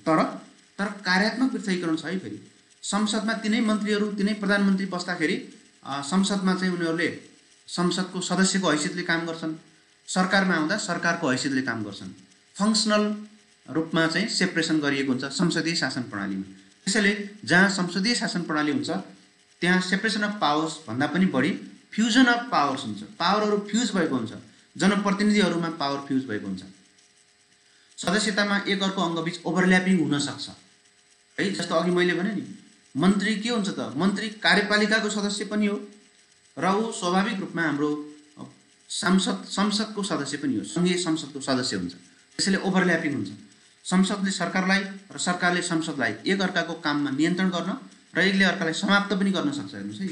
तर कार्यात्मक पृथकीकरण छ है। फेरि संसदमा तिनै मन्त्रीहरू तिनै प्रधानमन्त्री बस्दाखेरि संसदमा चाहिँ उनीहरूले संसदको सदस्यको हैसियतले काम गर्छन्, सरकारमा आउँदा सरकारको हैसियतले काम गर्छन्। फङ्सनल रूपमा चाहिँ सेपरेसन गरिएको हुन्छ संसदीय शासन प्रणालीमा। त्यसैले जहाँ संसदीय शासन प्रणाली हुन्छ त्यहाँ सेपरेसन अफ पावर्स भन्दा पनि बढी फ्युजन अफ पावर्स हुन्छ। पावरहरू फ्युज भएको हुन्छ, जनप्रतिनिधिहरूमा पावर फ्युज भएको हुन्छ। सदस्यतामा एक अर्को अङ्गबीच ओभरल्यापिङ हुनसक्छ है। जस्तो अघि मैले भने नि मन्त्री के हुन्छ त? मन्त्री कार्यपालिकाको सदस्य पनि हो र ऊ स्वाभाविक रूपमा हाम्रो संसदको सदस्य पनि हो, सङ्घीय संसदको सदस्य हुन्छ। त्यसैले ओभरल्यापिङ हुन्छ। संसदले सरकारलाई र सरकारले संसदलाई एक अर्काको काममा नियन्त्रण गर्न र एकले अर्कालाई समाप्त पनि गर्न सक्छ। हेर्नुहोस् है,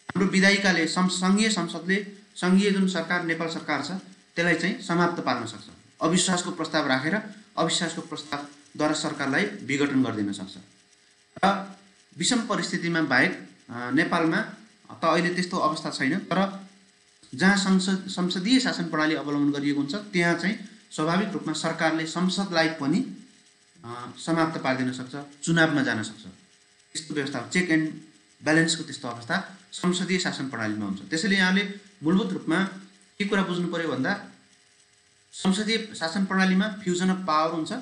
हाम्रो विधायिकाले सङ्घीय संसदले सङ्घीय जुन सरकार नेपाल सरकार छ त्यसलाई चाहिँ समाप्त पार्न सक्छ। अविश्वासको प्रस्ताव राखेर अविश्वासको प्रस्तावद्वारा सरकारलाई विघटन गरिदिन सक्छ। र विषम परिस्थितिमा बाहेक नेपालमा त अहिले त्यस्तो अवस्था छैन। तर जहाँ संसदीय शासन प्रणाली अवलम्बन गरिएको हुन्छ त्यहाँ चाहिँ स्वाभाविक रूपमा सरकारले संसदलाई पनि समाप्त पारिदिन सक्छ, चुनावमा जान सक्छ। त्यस्तो व्यवस्था चेक एन्ड ब्यालेन्सको त्यस्तो अवस्था संसदीय शासन प्रणालीमा हुन्छ। त्यसैले यहाँले मूलभूत रूपमा के कुरा बुझ्नु पर्यो भन्दा संसदीय शासन प्रणालीमा फ्युजन अफ पावर हुन्छ।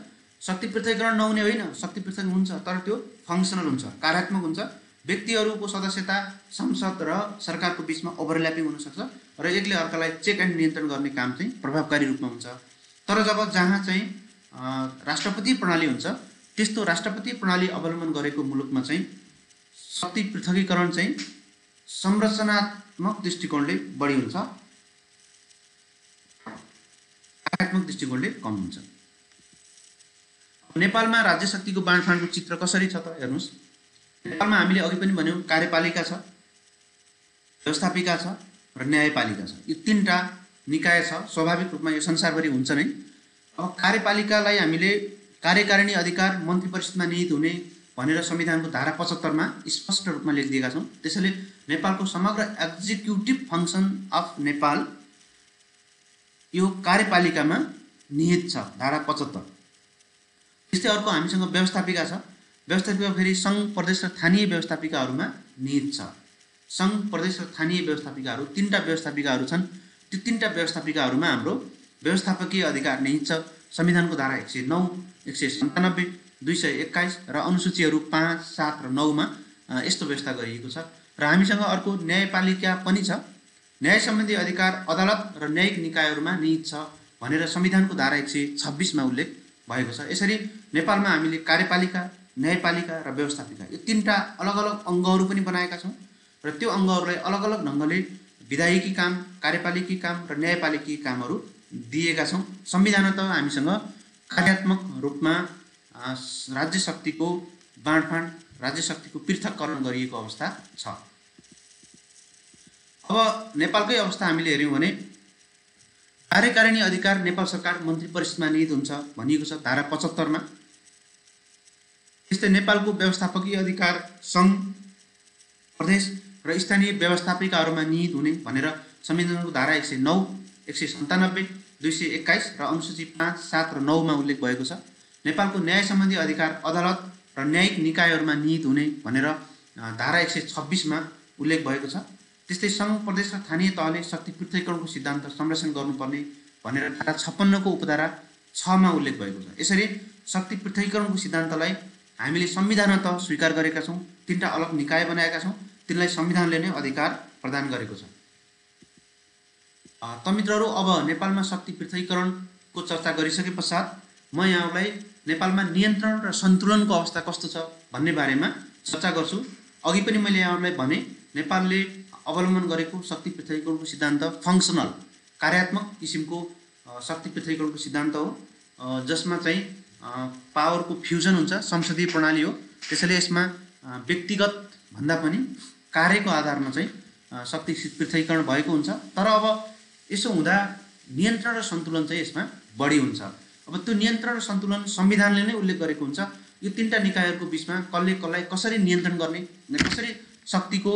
शक्ति पृथकीकरण नहुने होइन, शक्ति पृथक हुन्छ तर त्यो फङ्सनल हुन्छ, कार्यात्मक हुन्छ। व्यक्तिहरूको सदस्यता संसद र सरकारको बिचमा ओभरल्यापिङ हुनसक्छ र एकले अर्कालाई चेक एन्ड नियन्त्रण गर्ने काम चाहिँ प्रभावकारी रूपमा हुन्छ। तर जहाँ चाहिँ राष्ट्रपति प्रणाली हुन्छ त्यस्तो राष्ट्रपति प्रणाली अवलम्बन गरेको मुलुकमा चाहिँ शक्ति पृथकीकरण चाहिँ संरचनात्मक दृष्टिकोणले बढी हुन्छ, कार्यात्मक दृष्टिकोणले कम हुन्छ। नेपालमा राज्य शक्तिको बाँडफाँडको चित्र कसरी छ त? हेर्नुहोस्, नेपालमा हामीले अघि पनि भन्यौँ कार्यपालिका छ, व्यवस्थापिका छ र न्यायपालिका छ। यो तीनटा निकाय छ। स्वाभाविक रूपमा यो संसारभरि हुन्छ नै। अब कार्यपालिकालाई हामीले कार्यकारिणी अधिकार मन्त्री परिषदमा निहित हुने भनेर संविधानको धारा 75मा स्पष्ट रूपमा लेखिदिएका छौँ। त्यसैले नेपालको समग्र एक्जिक्युटिभ फङ्सन अफ नेपाल यो कार्यपालिकामा निहित छ, धारा 75। त्यस्तै अर्को हामीसँग व्यवस्थापिका छ। व्यवस्थापिका फेरि सङ्घ प्रदेश र स्थानीय व्यवस्थापिकाहरूमा निहित छ। सङ्घ प्रदेश र स्थानीय व्यवस्थापिकाहरू तीनटा व्यवस्थापिकाहरू छन्। त्यो तीनटा व्यवस्थापिकाहरूमा हाम्रो व्यवस्थापकीय अधिकार निहित छ। संविधानको धारा 109, 197, 221 र अनुसूचीहरू 5, 7 र 9मा यस्तो व्यवस्था गरिएको छ। र हामीसँग अर्को न्यायपालिका पनि छ। न्याय सम्बन्धी अधिकार अदालत र न्यायिक निकायहरूमा निहित छ भनेर संविधानको धारा 126मा उल्लेख भएको छ। यसरी नेपालमा हामीले कार्यपालिका, न्यायपालिका र व्यवस्थापिका यो तीनटा अलग अलग अङ्गहरू पनि बनाएका छौँ र त्यो अङ्गहरूलाई अलग अलग ढङ्गले विधायिकी काम, कार्यपालिकी काम र न्यायपालिकी कामहरू दिएका छौँ। संविधान त हामीसँग कार्यात्मक रूपमा राज्य शक्तिको बाँडफाँड, राज्य शक्तिको पृथककरण गरिएको अवस्था छ। अब नेपालकै अवस्था हामीले हेऱ्यौँ भने कार्यकारिणी अधिकार नेपाल सरकार मन्त्री परिषदमा निहित हुन्छ भनिएको छ धारा 75मा। त्यस्तै नेपालको व्यवस्थापकीय अधिकार सङ्घ प्रदेश र स्थानीय व्यवस्थापिकाहरूमा निहित हुने भनेर संविधानको धारा 109, 197, 221 र अनुसूची 5, 7 र 9मा उल्लेख भएको छ। नेपालको न्याय सम्बन्धी अधिकार अदालत र न्यायिक निकायहरूमा निहित हुने भनेर धारा 126मा उल्लेख भएको छ। त्यस्तै सङ्घ प्रदेश र स्थानीय तहले शक्ति पृथकीकरणको सिद्धान्त संरक्षण गर्नुपर्ने भनेर धारा 56को उपधारा 6मा उल्लेख भएको छ। यसरी शक्ति पृथकीकरणको सिद्धान्तलाई हामीले संविधानत स्वीकार गरेका छौँ। तीनटा अलग निकाय बनाएका छौँ, तिनलाई संविधानले नै अधिकार प्रदान गरेको छ। त मित्रहरू, अब नेपालमा शक्ति पृथकीकरणको चर्चा गरिसके पश्चात म यहाँलाई नेपालमा नियन्त्रण र सन्तुलनको अवस्था कस्तो छ भन्ने बारेमा चर्चा गर्छु। अघि पनि मैले यहाँहरूलाई भने नेपालले अवलम्बन गरेको शक्ति पृथकीकरणको सिद्धान्त फङ्सनल, कार्यात्मक किसिमको शक्ति पृथकीकरणको सिद्धान्त हो, जसमा चाहिँ पावरको फ्युजन हुन्छ, संसदीय प्रणाली हो। त्यसैले यसमा व्यक्तिगत भन्दा पनि कार्यको आधारमा चाहिँ शक्ति पृथकीकरण भएको हुन्छ। तर अब यसो हुँदा नियन्त्रण र सन्तुलन चाहिँ यसमा बढी हुन्छ। अब त्यो नियन्त्रण र सन्तुलन संविधानले नै उल्लेख गरेको हुन्छ। यो तीनटा निकायहरूको बिचमा कसले कसलाई कसरी नियन्त्रण गर्ने, कसरी शक्तिको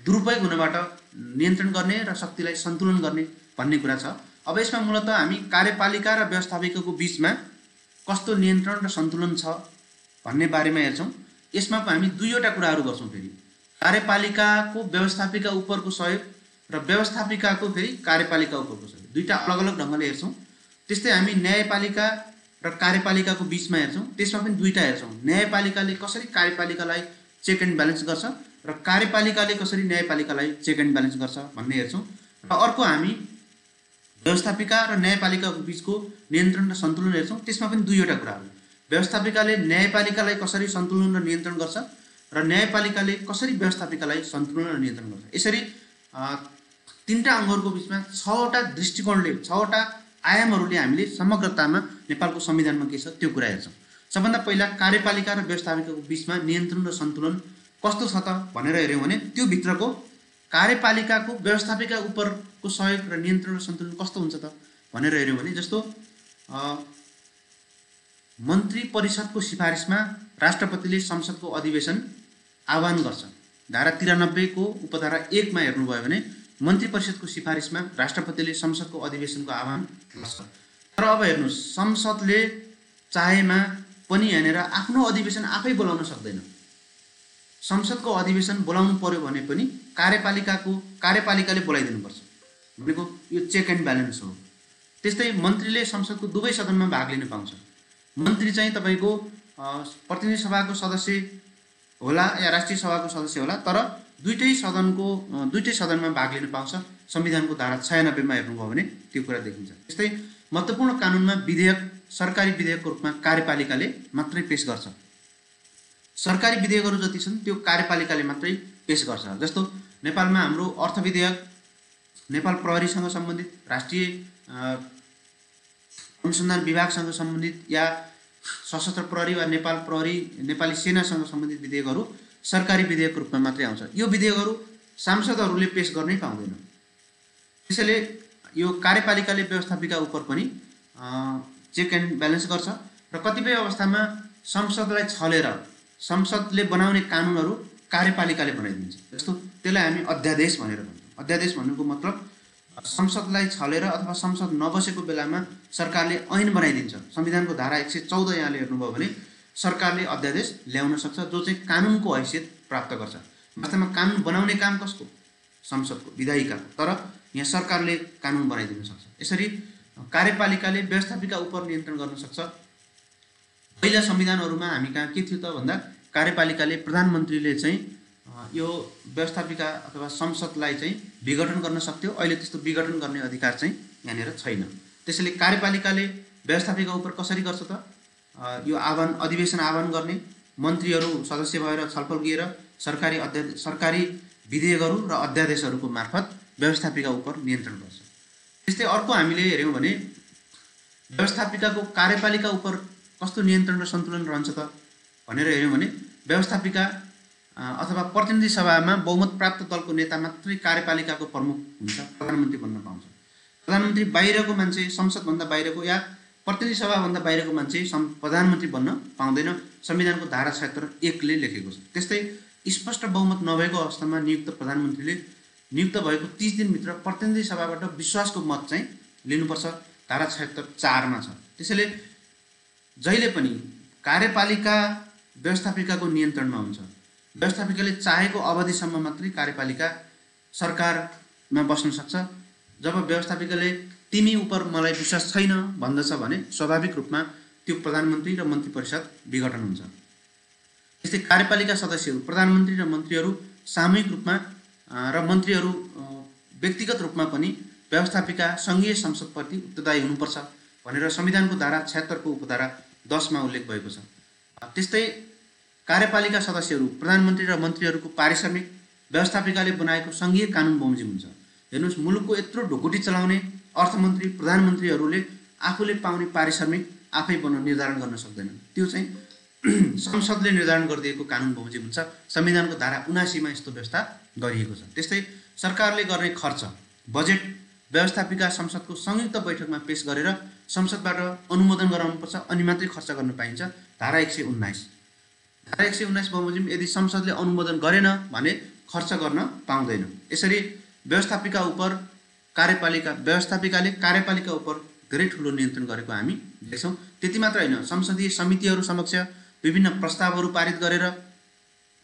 दुरुपयोग हुनबाट नियन्त्रण गर्ने र शक्तिलाई सन्तुलन गर्ने भन्ने कुरा छ। अब यसमा मूलतः हामी कार्यपालिका र व्यवस्थापिकाको बिचमा कस्तो नियन्त्रण र सन्तुलन छ भन्ने बारेमा हेर्छौँ। यसमा हामी दुईवटा कुराहरू गर्छौँ। फेरि कार्यपालिकाको व्यवस्थापिका उपरको सहयोग र व्यवस्थापिकाको फेरि कार्यपालिका उपरको सहयोग, दुईटा अलग अलग ढङ्गले हेर्छौँ। त्यस्तै हामी न्यायपालिका र कार्यपालिकाको बिचमा हेर्छौँ, त्यसमा पनि दुईटा हेर्छौँ। न्यायपालिकाले कसरी कार्यपालिकालाई चेक एन्ड ब्यालेन्स गर्छ र कार्यपालिकाले कसरी न्यायपालिकालाई चेक एन्ड ब्यालेन्स गर्छ भन्ने हेर्छौँ। र अर्को हामी व्यवस्थापिका र न्यायपालिकाको बिचको नियन्त्रण र सन्तुलन हेर्छौँ। त्यसमा पनि दुईवटा कुराहरू, व्यवस्थापिकाले न्यायपालिकालाई कसरी सन्तुलन र नियन्त्रण गर्छ र न्यायपालिकाले कसरी व्यवस्थापिकालाई सन्तुलन र नियन्त्रण गर्छ। यसरी तीनटा अङ्गहरूको बिचमा 6वटा दृष्टिकोणले, 6वटा आयामहरूले हामीले समग्रतामा नेपालको संविधानमा के छ त्यो कुरा हेर्छौँ। सबभन्दा पहिला कार्यपालिका र व्यवस्थापिकाको बिचमा नियन्त्रण र सन्तुलन कस्तो छ त भनेर हेऱ्यौँ भने त्यो भित्रको कार्यपालिकाको व्यवस्थापिका उपरको सहयोग र नियन्त्रण र सन्तुलन कस्तो हुन्छ त भनेर हेऱ्यौँ भने, जस्तो मन्त्री परिषदको सिफारिसमा राष्ट्रपतिले संसदको अधिवेशन आह्वान गर्छ। धारा 93 को उपधारा 1 मा हेर्नुभयो भने मन्त्री परिषदको सिफारिसमा राष्ट्रपतिले संसदको अधिवेशनको आह्वान गर्छ। तर अब हेर्नुहोस्, संसदले चाहेमा पनि यहाँनिर आफ्नो अधिवेशन आफै बोलाउन सक्दैन। संसदको अधिवेशन बोलाउनु पर्यो भने पनि कार्यपालिकाले बोलाइदिनुपर्छ भनेको यो चेक एन्ड ब्यालेन्स हो। त्यस्तै मन्त्रीले संसदको दुवै सदनमा भाग लिन पाउँछ। मन्त्री चाहिँ तपाईँको प्रतिनिधि सभाको सदस्य होला या राष्ट्रिय सभाको सदस्य होला, तर दुईटै सदनमा भाग लिन पाउँछ। संविधानको धारा 96 मा हेर्नुभयो भने त्यो कुरा देखिन्छ। त्यस्तै महत्त्वपूर्ण कानुनमा विधेयक सरकारी विधेयकको रूपमा कार्यपालिकाले मात्रै पेश गर्छ। सरकारी विधेयकहरू जति छन् त्यो कार्यपालिकाले मात्रै पेश गर्छ। जस्तो नेपालमा हाम्रो अर्थ विधेयक नेपाल प्रहरीसँग सम्बन्धित, राष्ट्रिय अनुसन्धान विभागसँग सम्बन्धित या सशस्त्र प्रहरी वा नेपाल प्रहरी नेपाली सेनासँग सम्बन्धित विधेयकहरू सरकारी विधेयकको रूपमा मात्रै आउँछ। यो विधेयकहरू सांसदहरूले पेश गर्नै पाउँदैन। त्यसैले यो कार्यपालिकाले व्यवस्थापिका उपर पनि चेक एन्ड ब्यालेन्स गर्छ र कतिपय अवस्थामा संसदलाई छलेर संसदले बनाउने कानुनहरू कार्यपालिकाले बनाइदिन्छ। जस्तो त्यसलाई हामी अध्यादेश भनेर भन्छौँ। अध्यादेश भन्नुको मतलब संसदलाई छलेर अथवा संसद नबसेको बेलामा सरकारले ऐन बनाइदिन्छ। संविधानको धारा 114 यहाँले हेर्नुभयो भने सरकारले अध्यादेश ल्याउन सक्छ जो चाहिँ कानुनको हैसियत प्राप्त गर्छ। वास्तवमा कानुन बनाउने काम कसको? संसदको, विधायिकाको। तर यहाँ सरकारले कानुन बनाइदिन सक्छ। यसरी कार्यपालिकाले व्यवस्थापिका उपर नियन्त्रण गर्न सक्छ। पहिला संविधानहरूमा हामी कहाँ के थियो त भन्दा कार्यपालिकाले प्रधानमन्त्रीले चाहिँ यो व्यवस्थापिका अथवा संसदलाई चाहिँ विघटन गर्न सक्थ्यो। अहिले त्यस्तो विघटन गर्ने अधिकार चाहिँ यहाँनिर छैन। त्यसैले कार्यपालिकाले व्यवस्थापिका उपर कसरी गर्छ त? यो अधिवेशन आह्वान गर्ने, मन्त्रीहरू सदस्य भएर छलफल गरेर सरकारी विधेयकहरू र अध्यादेशहरूको मार्फत व्यवस्थापिका उपर नियन्त्रण गर्छ। त्यस्तै अर्को हामीले हेऱ्यौँ भने व्यवस्थापिकाको कार्यपालिका उपर कस्तो नियन्त्रण र सन्तुलन रहन्छ त भनेर हेऱ्यौँ भने व्यवस्थापिका अथवा प्रतिनिधि सभामा बहुमत प्राप्त दलको नेता मात्रै कार्यपालिकाको प्रमुख हुन्छ, प्रधानमन्त्री बन्न पाउँछ। प्रधानमन्त्री बाहिरको मान्छे, संसदभन्दा बाहिरको या प्रतिनिधि सभाभन्दा बाहिरको मान्छे प्रधानमन्त्री बन्न पाउँदैन। संविधानको धारा 76(1) ले लेखेको छ। त्यस्तै स्पष्ट बहुमत नभएको अवस्थामा नियुक्त प्रधानमन्त्रीले नियुक्त भएको 30 दिनभित्र प्रतिनिधि सभाबाट विश्वासको मत चाहिँ लिनुपर्छ। धारा 76(4) मा छ। त्यसैले जहिले पनि कार्यपालिका व्यवस्थापिकाको नियन्त्रणमा हुन्छ। व्यवस्थापिकाले चाहेको अवधिसम्म मात्रै कार्यपालिका सरकारमा बस्न सक्छ। जब व्यवस्थापिकाले तिमी उपर मलाई विश्वास छैन भन्दछ भने स्वाभाविक रूपमा त्यो प्रधानमन्त्री र मन्त्री परिषद विघटन हुन्छ। त्यस्तै कार्यपालिका सदस्यहरू, प्रधानमन्त्री र मन्त्रीहरू सामूहिक रूपमा र मन्त्रीहरू व्यक्तिगत रूपमा पनि व्यवस्थापिका सङ्घीय संसदप्रति उत्तरदायी हुनुपर्छ भनेर संविधानको धारा 76 को उपधारा 10 मा उल्लेख भएको छ। त्यस्तै कार्यपालिका सदस्यहरू, प्रधानमन्त्री र मन्त्रीहरूको पारिश्रमिक व्यवस्थापिकाले बनाएको सङ्घीय कानुन बमोजिम हुन्छ। हेर्नुहोस्, मुलुकको यत्रो ढुकुटी चलाउने अर्थमन्त्री, प्रधानमन्त्रीहरूले आफूले पाउने पारिश्रमिक आफै निर्धारण गर्न सक्दैनन्। त्यो चाहिँ संसदले निर्धारण गरिदिएको कानुन बमोजिम हुन्छ। संविधानको धारा 79 मा यस्तो व्यवस्था गरिएको छ। त्यस्तै सरकारले गर्ने खर्च बजेट व्यवस्थापिका संसदको संयुक्त बैठकमा पेश गरेर संसदबाट अनुमोदन गराउनुपर्छ, अनि मात्रै खर्च गर्न पाइन्छ। धारा 119 धारा 119 बमोजिम यदि संसदले अनुमोदन गरेन भने खर्च गर्न पाउँदैन। यसरी व्यवस्थापिका उपर व्यवस्थापिकाले कार्यपालिका उपर धेरै ठुलो नियन्त्रण गरेको हामी देख्छौँ। त्यति मात्र होइन, संसदीय समितिहरू समक्ष विभिन्न प्रस्तावहरू पारित गरेर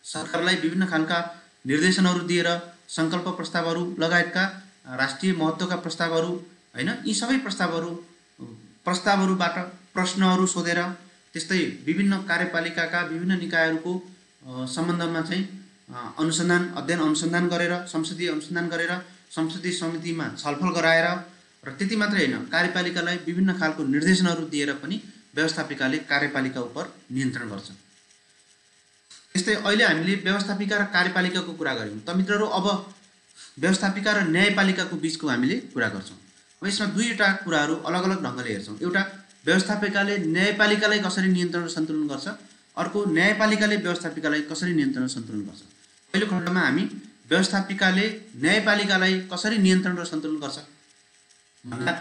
सरकारलाई विभिन्न खालका निर्देशनहरू दिएर सङ्कल्प प्रस्तावहरू लगायतका राष्ट्रिय महत्त्वका प्रस्तावहरू हैन, यी सबै प्रस्तावहरूबाट प्रश्नहरू सोधेर त्यस्तै विभिन्न कार्यपालिकाका विभिन्न निकायहरूको सम्बन्धमा चाहिँ अध्ययन अनुसन्धान गरेर संसदीय अनुसन्धान गरेर संसदीय समितिमा छलफल गराएर र त्यति मात्रै होइन, कार्यपालिकालाई विभिन्न खालको निर्देशनहरू दिएर पनि व्यवस्थापिकाले कार्यपालिका उप नियन्त्रण गर्छ। त्यस्तै अहिले हामीले व्यवस्थापिका र कार्यपालिकाको कुरा गऱ्यौँ त मित्रहरू, अब व्यवस्थापिका र न्यायपालिकाको बीचको हामीले कुरा गर्छौँ। अब यसमा दुईवटा कुराहरू अलग अलग ढङ्गले हेर्छौँ। एउटा व्यवस्थापिकाले न्यायपालिकालाई कसरी नियन्त्रण र सन्तुलन गर्छ, अर्को न्यायपालिकाले व्यवस्थापिकालाई कसरी नियन्त्रण र सन्तुलन गर्छ। पहिलो खण्डमा हामी व्यवस्थापिकाले न्यायपालिकालाई कसरी नियन्त्रण र सन्तुलन गर्छ भन्दा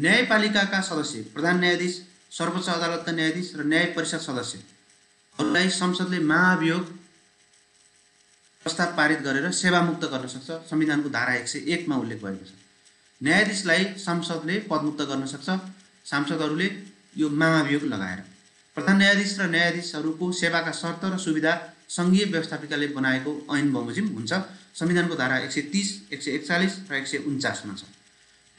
न्यायपालिकाका सदस्य, प्रधान न्यायाधीश, सर्वोच्च अदालतका न्यायाधीश र न्याय परिषद सदस्यहरूलाई संसदले महाभियोग प्रस्ताव पारित गरेर सेवामुक्त गर्न सक्छ। संविधानको धारा 101 मा उल्लेख भएको छ। न्यायाधीशलाई संसदले पदमुक्त गर्न सक्छ सांसदहरूले यो महाभियोग लगाएर। प्रधान न्यायाधीश र न्यायाधीशहरूको सेवाका शर्त र सुविधा सङ्घीय व्यवस्थापिकाले बनाएको ऐन बमोजिम हुन्छ। संविधानको धारा 130, 141 र 149 मा छ।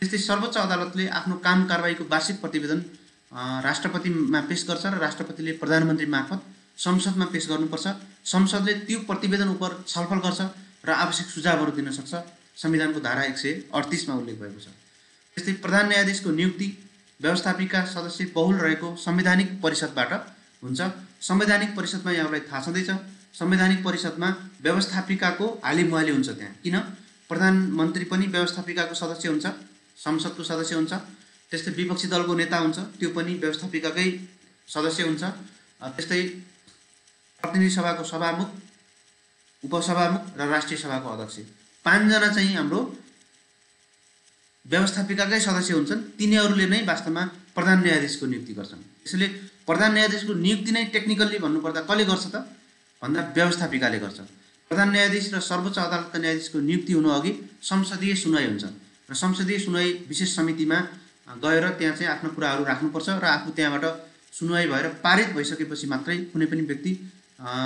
त्यस्तै सर्वोच्च अदालतले आफ्नो काम कारबाहीको वार्षिक प्रतिवेदन राष्ट्रपतिमा पेश गर्छ र राष्ट्रपतिले प्रधानमन्त्री मार्फत संसदमा पेश गर्नुपर्छ। संसदले त्यो प्रतिवेदन उप छलफल गर्छ र आवश्यक सुझावहरू दिन सक्छ। संविधानको धारा 138 मा उल्लेख भएको छ। त्यस्तै प्रधान न्यायाधीशको नियुक्ति व्यवस्थापिका सदस्य बहुल रहेको संवैधानिक परिषदबाट हुन्छ। संवैधानिक परिषदमा यहाँलाई थाहा छँदैछ, संवैधानिक परिषदमा व्यवस्थापिकाको हालिमुहाली हुन्छ। त्यहाँ किन प्रधानमन्त्री पनि व्यवस्थापिकाको सदस्य हुन्छ, संसदको सदस्य हुन्छ। त्यस्तै विपक्षी दलको नेता हुन्छ, त्यो पनि व्यवस्थापिकाकै सदस्य हुन्छ। त्यस्तै प्रतिनिधि सभाको सभामुख, उपसभामुख र राष्ट्रिय सभाको अध्यक्ष, 5 जना चाहिँ हाम्रो व्यवस्थापिकाकै सदस्य हुन्छन्। तिनीहरूले नै वास्तवमा प्रधान न्यायाधीशको नियुक्ति गर्छन्। त्यसैले प्रधान न्यायाधीशको नियुक्ति नै टेक्निकल्ली भन्नुपर्दा कसले गर्छ त भन्दा व्यवस्थापिकाले गर्छ। प्रधान न्यायाधीश र सर्वोच्च अदालतका न्यायाधीशको नियुक्ति हुनु अघि संसदीय सुनवाई हुन्छ र संसदीय सुनवाई विशेष समितिमा गएर त्यहाँ चाहिँ आफ्नो कुराहरू राख्नुपर्छ र आफू त्यहाँबाट सुनवाई भएर पारित भइसकेपछि मात्रै कुनै पनि व्यक्ति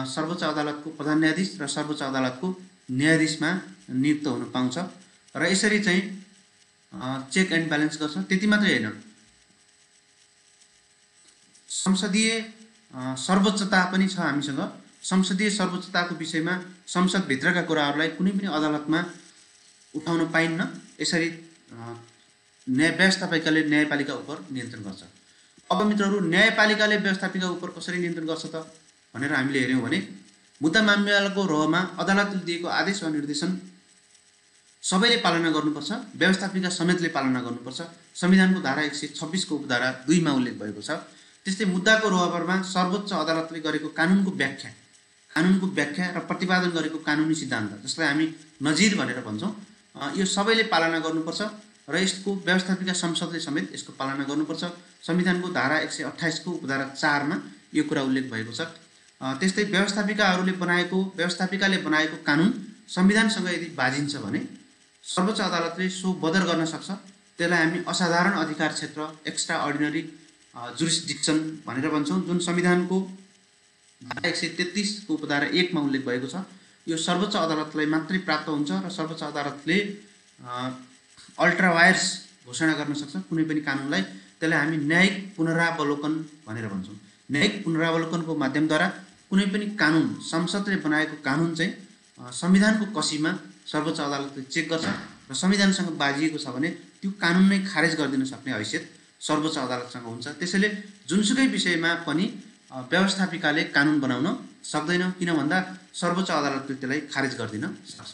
सर्वोच्च अदालतको प्रधान न्यायाधीश र सर्वोच्च अदालतको न्यायाधीशमा नियुक्त हुन पाउँछ र यसरी चाहिँ चेक एन्ड ब्यालेन्स गर्छ। त्यति मात्रै होइन, संसदीय सर्वोच्चता पनि छ हामीसँग। संसदीय सर्वोच्चताको विषयमा संसदभित्रका कुराहरूलाई कुनै पनि अदालतमा उठाउन पाइन्न। यसरी व्यवस्थापिकाले न्यायपालिका उप नियन्त्रण गर्छ। अब मित्रहरू, न्यायपालिकाले व्यवस्थापिका उप कसरी नियन्त्रण गर्छ त भनेर हामीले हेऱ्यौँ भने मुद्दा मामिलाको रहमा अदालतले दिएको आदेश वा निर्देशन सबैले पालना गर्नुपर्छ, व्यवस्थापिका समेतले पालना गर्नुपर्छ। संविधानको धारा 126 को उपधारा 2 मा उल्लेख भएको छ। त्यस्तै मुद्दाको रोहबरमा सर्वोच्च अदालतले गरेको कानुनको व्याख्या र प्रतिपादन गरेको कानुनी सिद्धान्त, जसलाई हामी नजिर भनेर भन्छौँ, यो सबैले पालना गर्नुपर्छ र यसको व्यवस्थापिका संसदले समेत यसको पालना गर्नुपर्छ। संविधानको धारा 128 को उपधारा 4 मा यो कुरा उल्लेख भएको छ। त्यस्तै व्यवस्थापिकाले बनाएको कानुन संविधानसँग यदि बाजिन्छ भने सर्वोच्च अदालतले सो बदर गर्न सक्छ। त्यसलाई हामी असाधारण अधिकार क्षेत्र, एक्स्ट्रा अर्डिनरी जुरिस्डिक्सन भनेर भन्छौँ, जुन संविधानको धारा 133 को उपधारा 1 मा उल्लेख भएको छ। यो सर्वोच्च अदालतलाई मात्रै प्राप्त हुन्छ र सर्वोच्च अदालतले अल्ट्रा वायर्स घोषणा गर्न सक्छ कुनै पनि कानुनलाई। त्यसलाई हामी न्यायिक पुनरावलोकन भनेर भन्छौँ। न्यायिक पुनरावलोकनको माध्यमद्वारा कुनै पनि कानुन, संसदले बनाएको कानुन चाहिँ संविधानको कसीमा सर्वोच्च अदालतले चेक गर्छ र संविधानसँग बाजिएको छ भने त्यो कानुन नै खारेज गरिदिन सक्ने हैसियत सर्वोच्च अदालतसँग हुन्छ। त्यसैले जुनसुकै विषयमा पनि व्यवस्थापिकाले कानुन बनाउन सक्दैन, किन भन्दा सर्वोच्च अदालतले त्यसलाई खारेज गरिदिन सक्छ।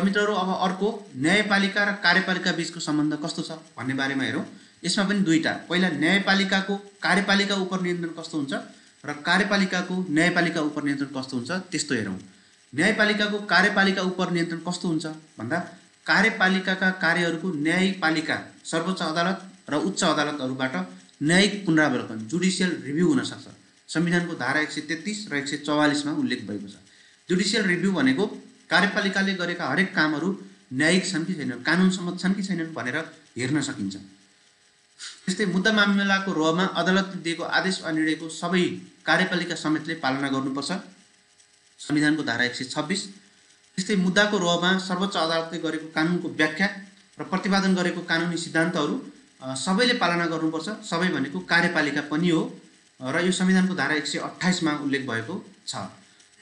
मित्रहरू, अब अर्को न्यायपालिका र कार्यपालिका बीचको सम्बन्ध कस्तो छ भन्ने बारेमा हेरौँ। यसमा पनि दुईटा, पहिला न्यायपालिकाको कार्यपालिका उप नियन्त्रण कस्तो हुन्छ र कार्यपालिकाको न्यायपालिका उप नियन्त्रण कस्तो हुन्छ त्यस्तो हेरौँ। न्यायपालिकाको कार्यपालिका उप नियन्त्रण कस्तो हुन्छ भन्दा कार्यपालिकाका कार्यहरूको न्यायपालिका सर्वोच्च अदालत र उच्च अदालतहरूबाट न्यायिक पुनरावलोकन जुडिसियल रिभ्यू हुन सक्छ। संविधानको धारा 133 र 144 मा उल्लेख भएको छ। जुडिसियल रिभ्यू भनेको कार्यपालिकाले गरेका हरेक कामहरू न्यायिक छन् कि छैनन्, कानुनसम्मत छन् कि छैनन् भनेर हेर्न सकिन्छ। त्यस्तै मुद्दा मामिलाको रहमा अदालतले दिएको आदेश वा निर्णयको सबै कार्यपालिका समेतले पालना गर्नुपर्छ, संविधानको धारा 126। त्यस्तै मुद्दाको रहमा सर्वोच्च अदालतले गरेको कानुनको व्याख्या र प्रतिपादन गरेको कानुनी सिद्धान्तहरू सबैले पालना गर्नुपर्छ, सबै भनेको कार्यपालिका पनि हो र यो संविधानको धारा 128 मा उल्लेख भएको छ।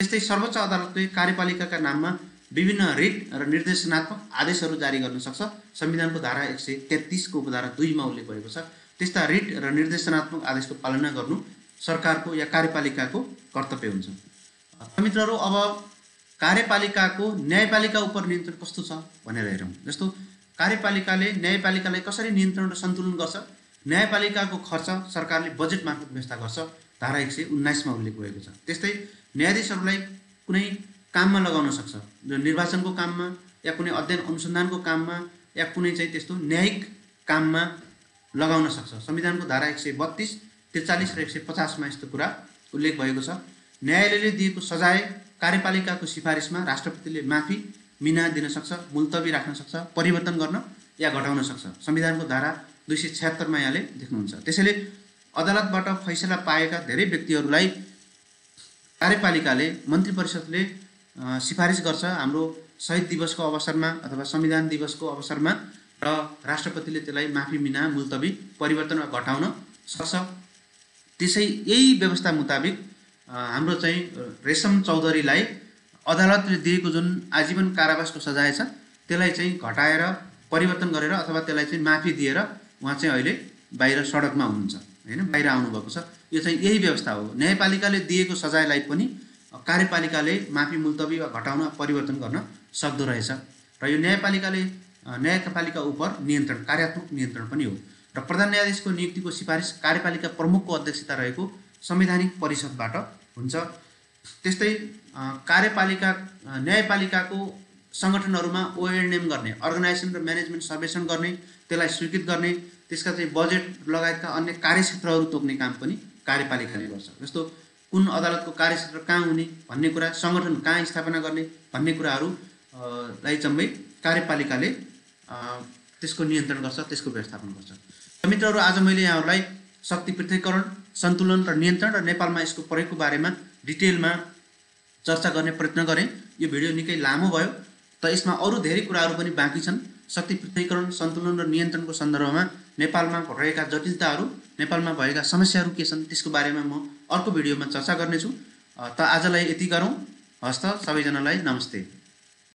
त्यस्तै सर्वोच्च अदालतले कार्यपालिकाका नाममा विभिन्न रिट र निर्देशनात्मक आदेशहरू जारी गर्न सक्छ, संविधानको धारा 133 को उपधारा 2 मा उल्लेख भएको छ। त्यस्ता रिट र निर्देशनात्मक आदेशको पालना गर्नु सरकारको या कार्यपालिकाको कर्तव्य हुन्छ। मित्रहरू, अब कार्यपालिकाको न्यायपालिका उप नियन्त्रण कस्तो छ भनेर हेरौँ। जस्तो कार्यपालिकाले न्यायपालिकालाई कसरी नियन्त्रण र सन्तुलन गर्छ, न्यायपालिकाको खर्च सरकारले बजेट मार्फत व्यवस्था गर्छ, धारा 119 मा उल्लेख भएको छ। त्यस्तै न्यायाधीशहरूलाई कुनै काममा लगाउन सक्छ, जो निर्वाचनको काममा या कुनै अध्ययन अनुसन्धानको काममा या कुनै चाहिँ त्यस्तो न्यायिक काममा लगाउन सक्छ, संविधानको धारा 132, 43 र 150 मा यस्तो कुरा उल्लेख भएको छ। न्यायालयले दिएको सजाय कार्यपालिकाको सिफारिसमा राष्ट्रपतिले माफी मिना दिन सक्छ, मुल्तवी राख्न सक्छ, परिवर्तन गर्न या घटाउन सक्छ, संविधानको धारा 276 मा यहाँले देख्नुहुन्छ। त्यसैले अदालतबाट फैसला पाएका धेरै व्यक्तिहरूलाई कार्यपालिकाले मन्त्री परिषदले सिफारिस गर्छ हाम्रो शहीद दिवसको अवसरमा अथवा संविधान दिवसको अवसरमा, र राष्ट्रपतिले त्यसलाई माफी मिना मुल्तवी परिवर्तन वा घटाउन सक्छ। त्यसै यही व्यवस्था मुताबिक हाम्रो चाहिँ रेशम चौधरीलाई अदालतले दिएको जुन आजीवन कारावासको सजाय छ त्यसलाई चाहिँ घटाएर परिवर्तन गरेर अथवा त्यसलाई चाहिँ माफी दिएर उहाँ चाहिँ अहिले बाहिर सडकमा हुनुहुन्छ, हैन, बाहिर आउनुभएको छ। यो चाहिँ यही व्यवस्था हो। न्यायपालिकाले दिएको सजायलाई पनि कार्यपालिकाले माफी मुल्तवी वा घटाउन परिवर्तन गर्न सक्दो रहेछ र यो न्यायपालिका उप नियन्त्रण कार्यात्मक नियन्त्रण पनि हो। र प्रधान न्यायाधीशको नियुक्तिको सिफारिस कार्यपालिका प्रमुखको अध्यक्षता रहेको संवैधानिक परिषदबाट हुन्छ। त्यस्तै न्यायपालिकाको सङ्गठनहरूमा ओएनएम गर्ने, अर्गनाइजेसन र म्यानेजमेन्ट सर्वेक्षण गर्ने, त्यसलाई स्वीकृत गर्ने, त्यसका चाहिँ बजेट लगायतका अन्य कार्यक्षेत्रहरू तोक्ने काम पनि कार्यपालिकाले गर्छ। जस्तो कुन अदालतको कार्यक्षेत्र कहाँ हुने भन्ने कुरा, सङ्गठन कहाँ स्थापना गर्ने भन्ने कुराहरूलाई जम्मै कार्यपालिकाले त्यसको नियन्त्रण गर्छ, त्यसको व्यवस्थापन गर्छ। मित्रहरू, आज मैले यहाँहरूलाई शक्ति पृथकीकरण, सन्तुलन र नियन्त्रण र नेपालमा यसको प्रयोगको बारेमा डिटेलमा चर्चा गर्ने प्रयत्न गरेँ। यो भिडियो निकै लामो भयो, त यसमा अरू धेरै कुराहरू पनि बाँकी छन्। शक्ति पृथकीकरण, सन्तुलन र नियन्त्रणको सन्दर्भमा नेपालमा रहेका जटिलताहरू, नेपालमा भएका समस्याहरू के छन् त्यसको बारेमा म अर्को भिडियोमा चर्चा गर्नेछु। त आजलाई यति गरौँ। हस्त सबैजनालाई नमस्ते।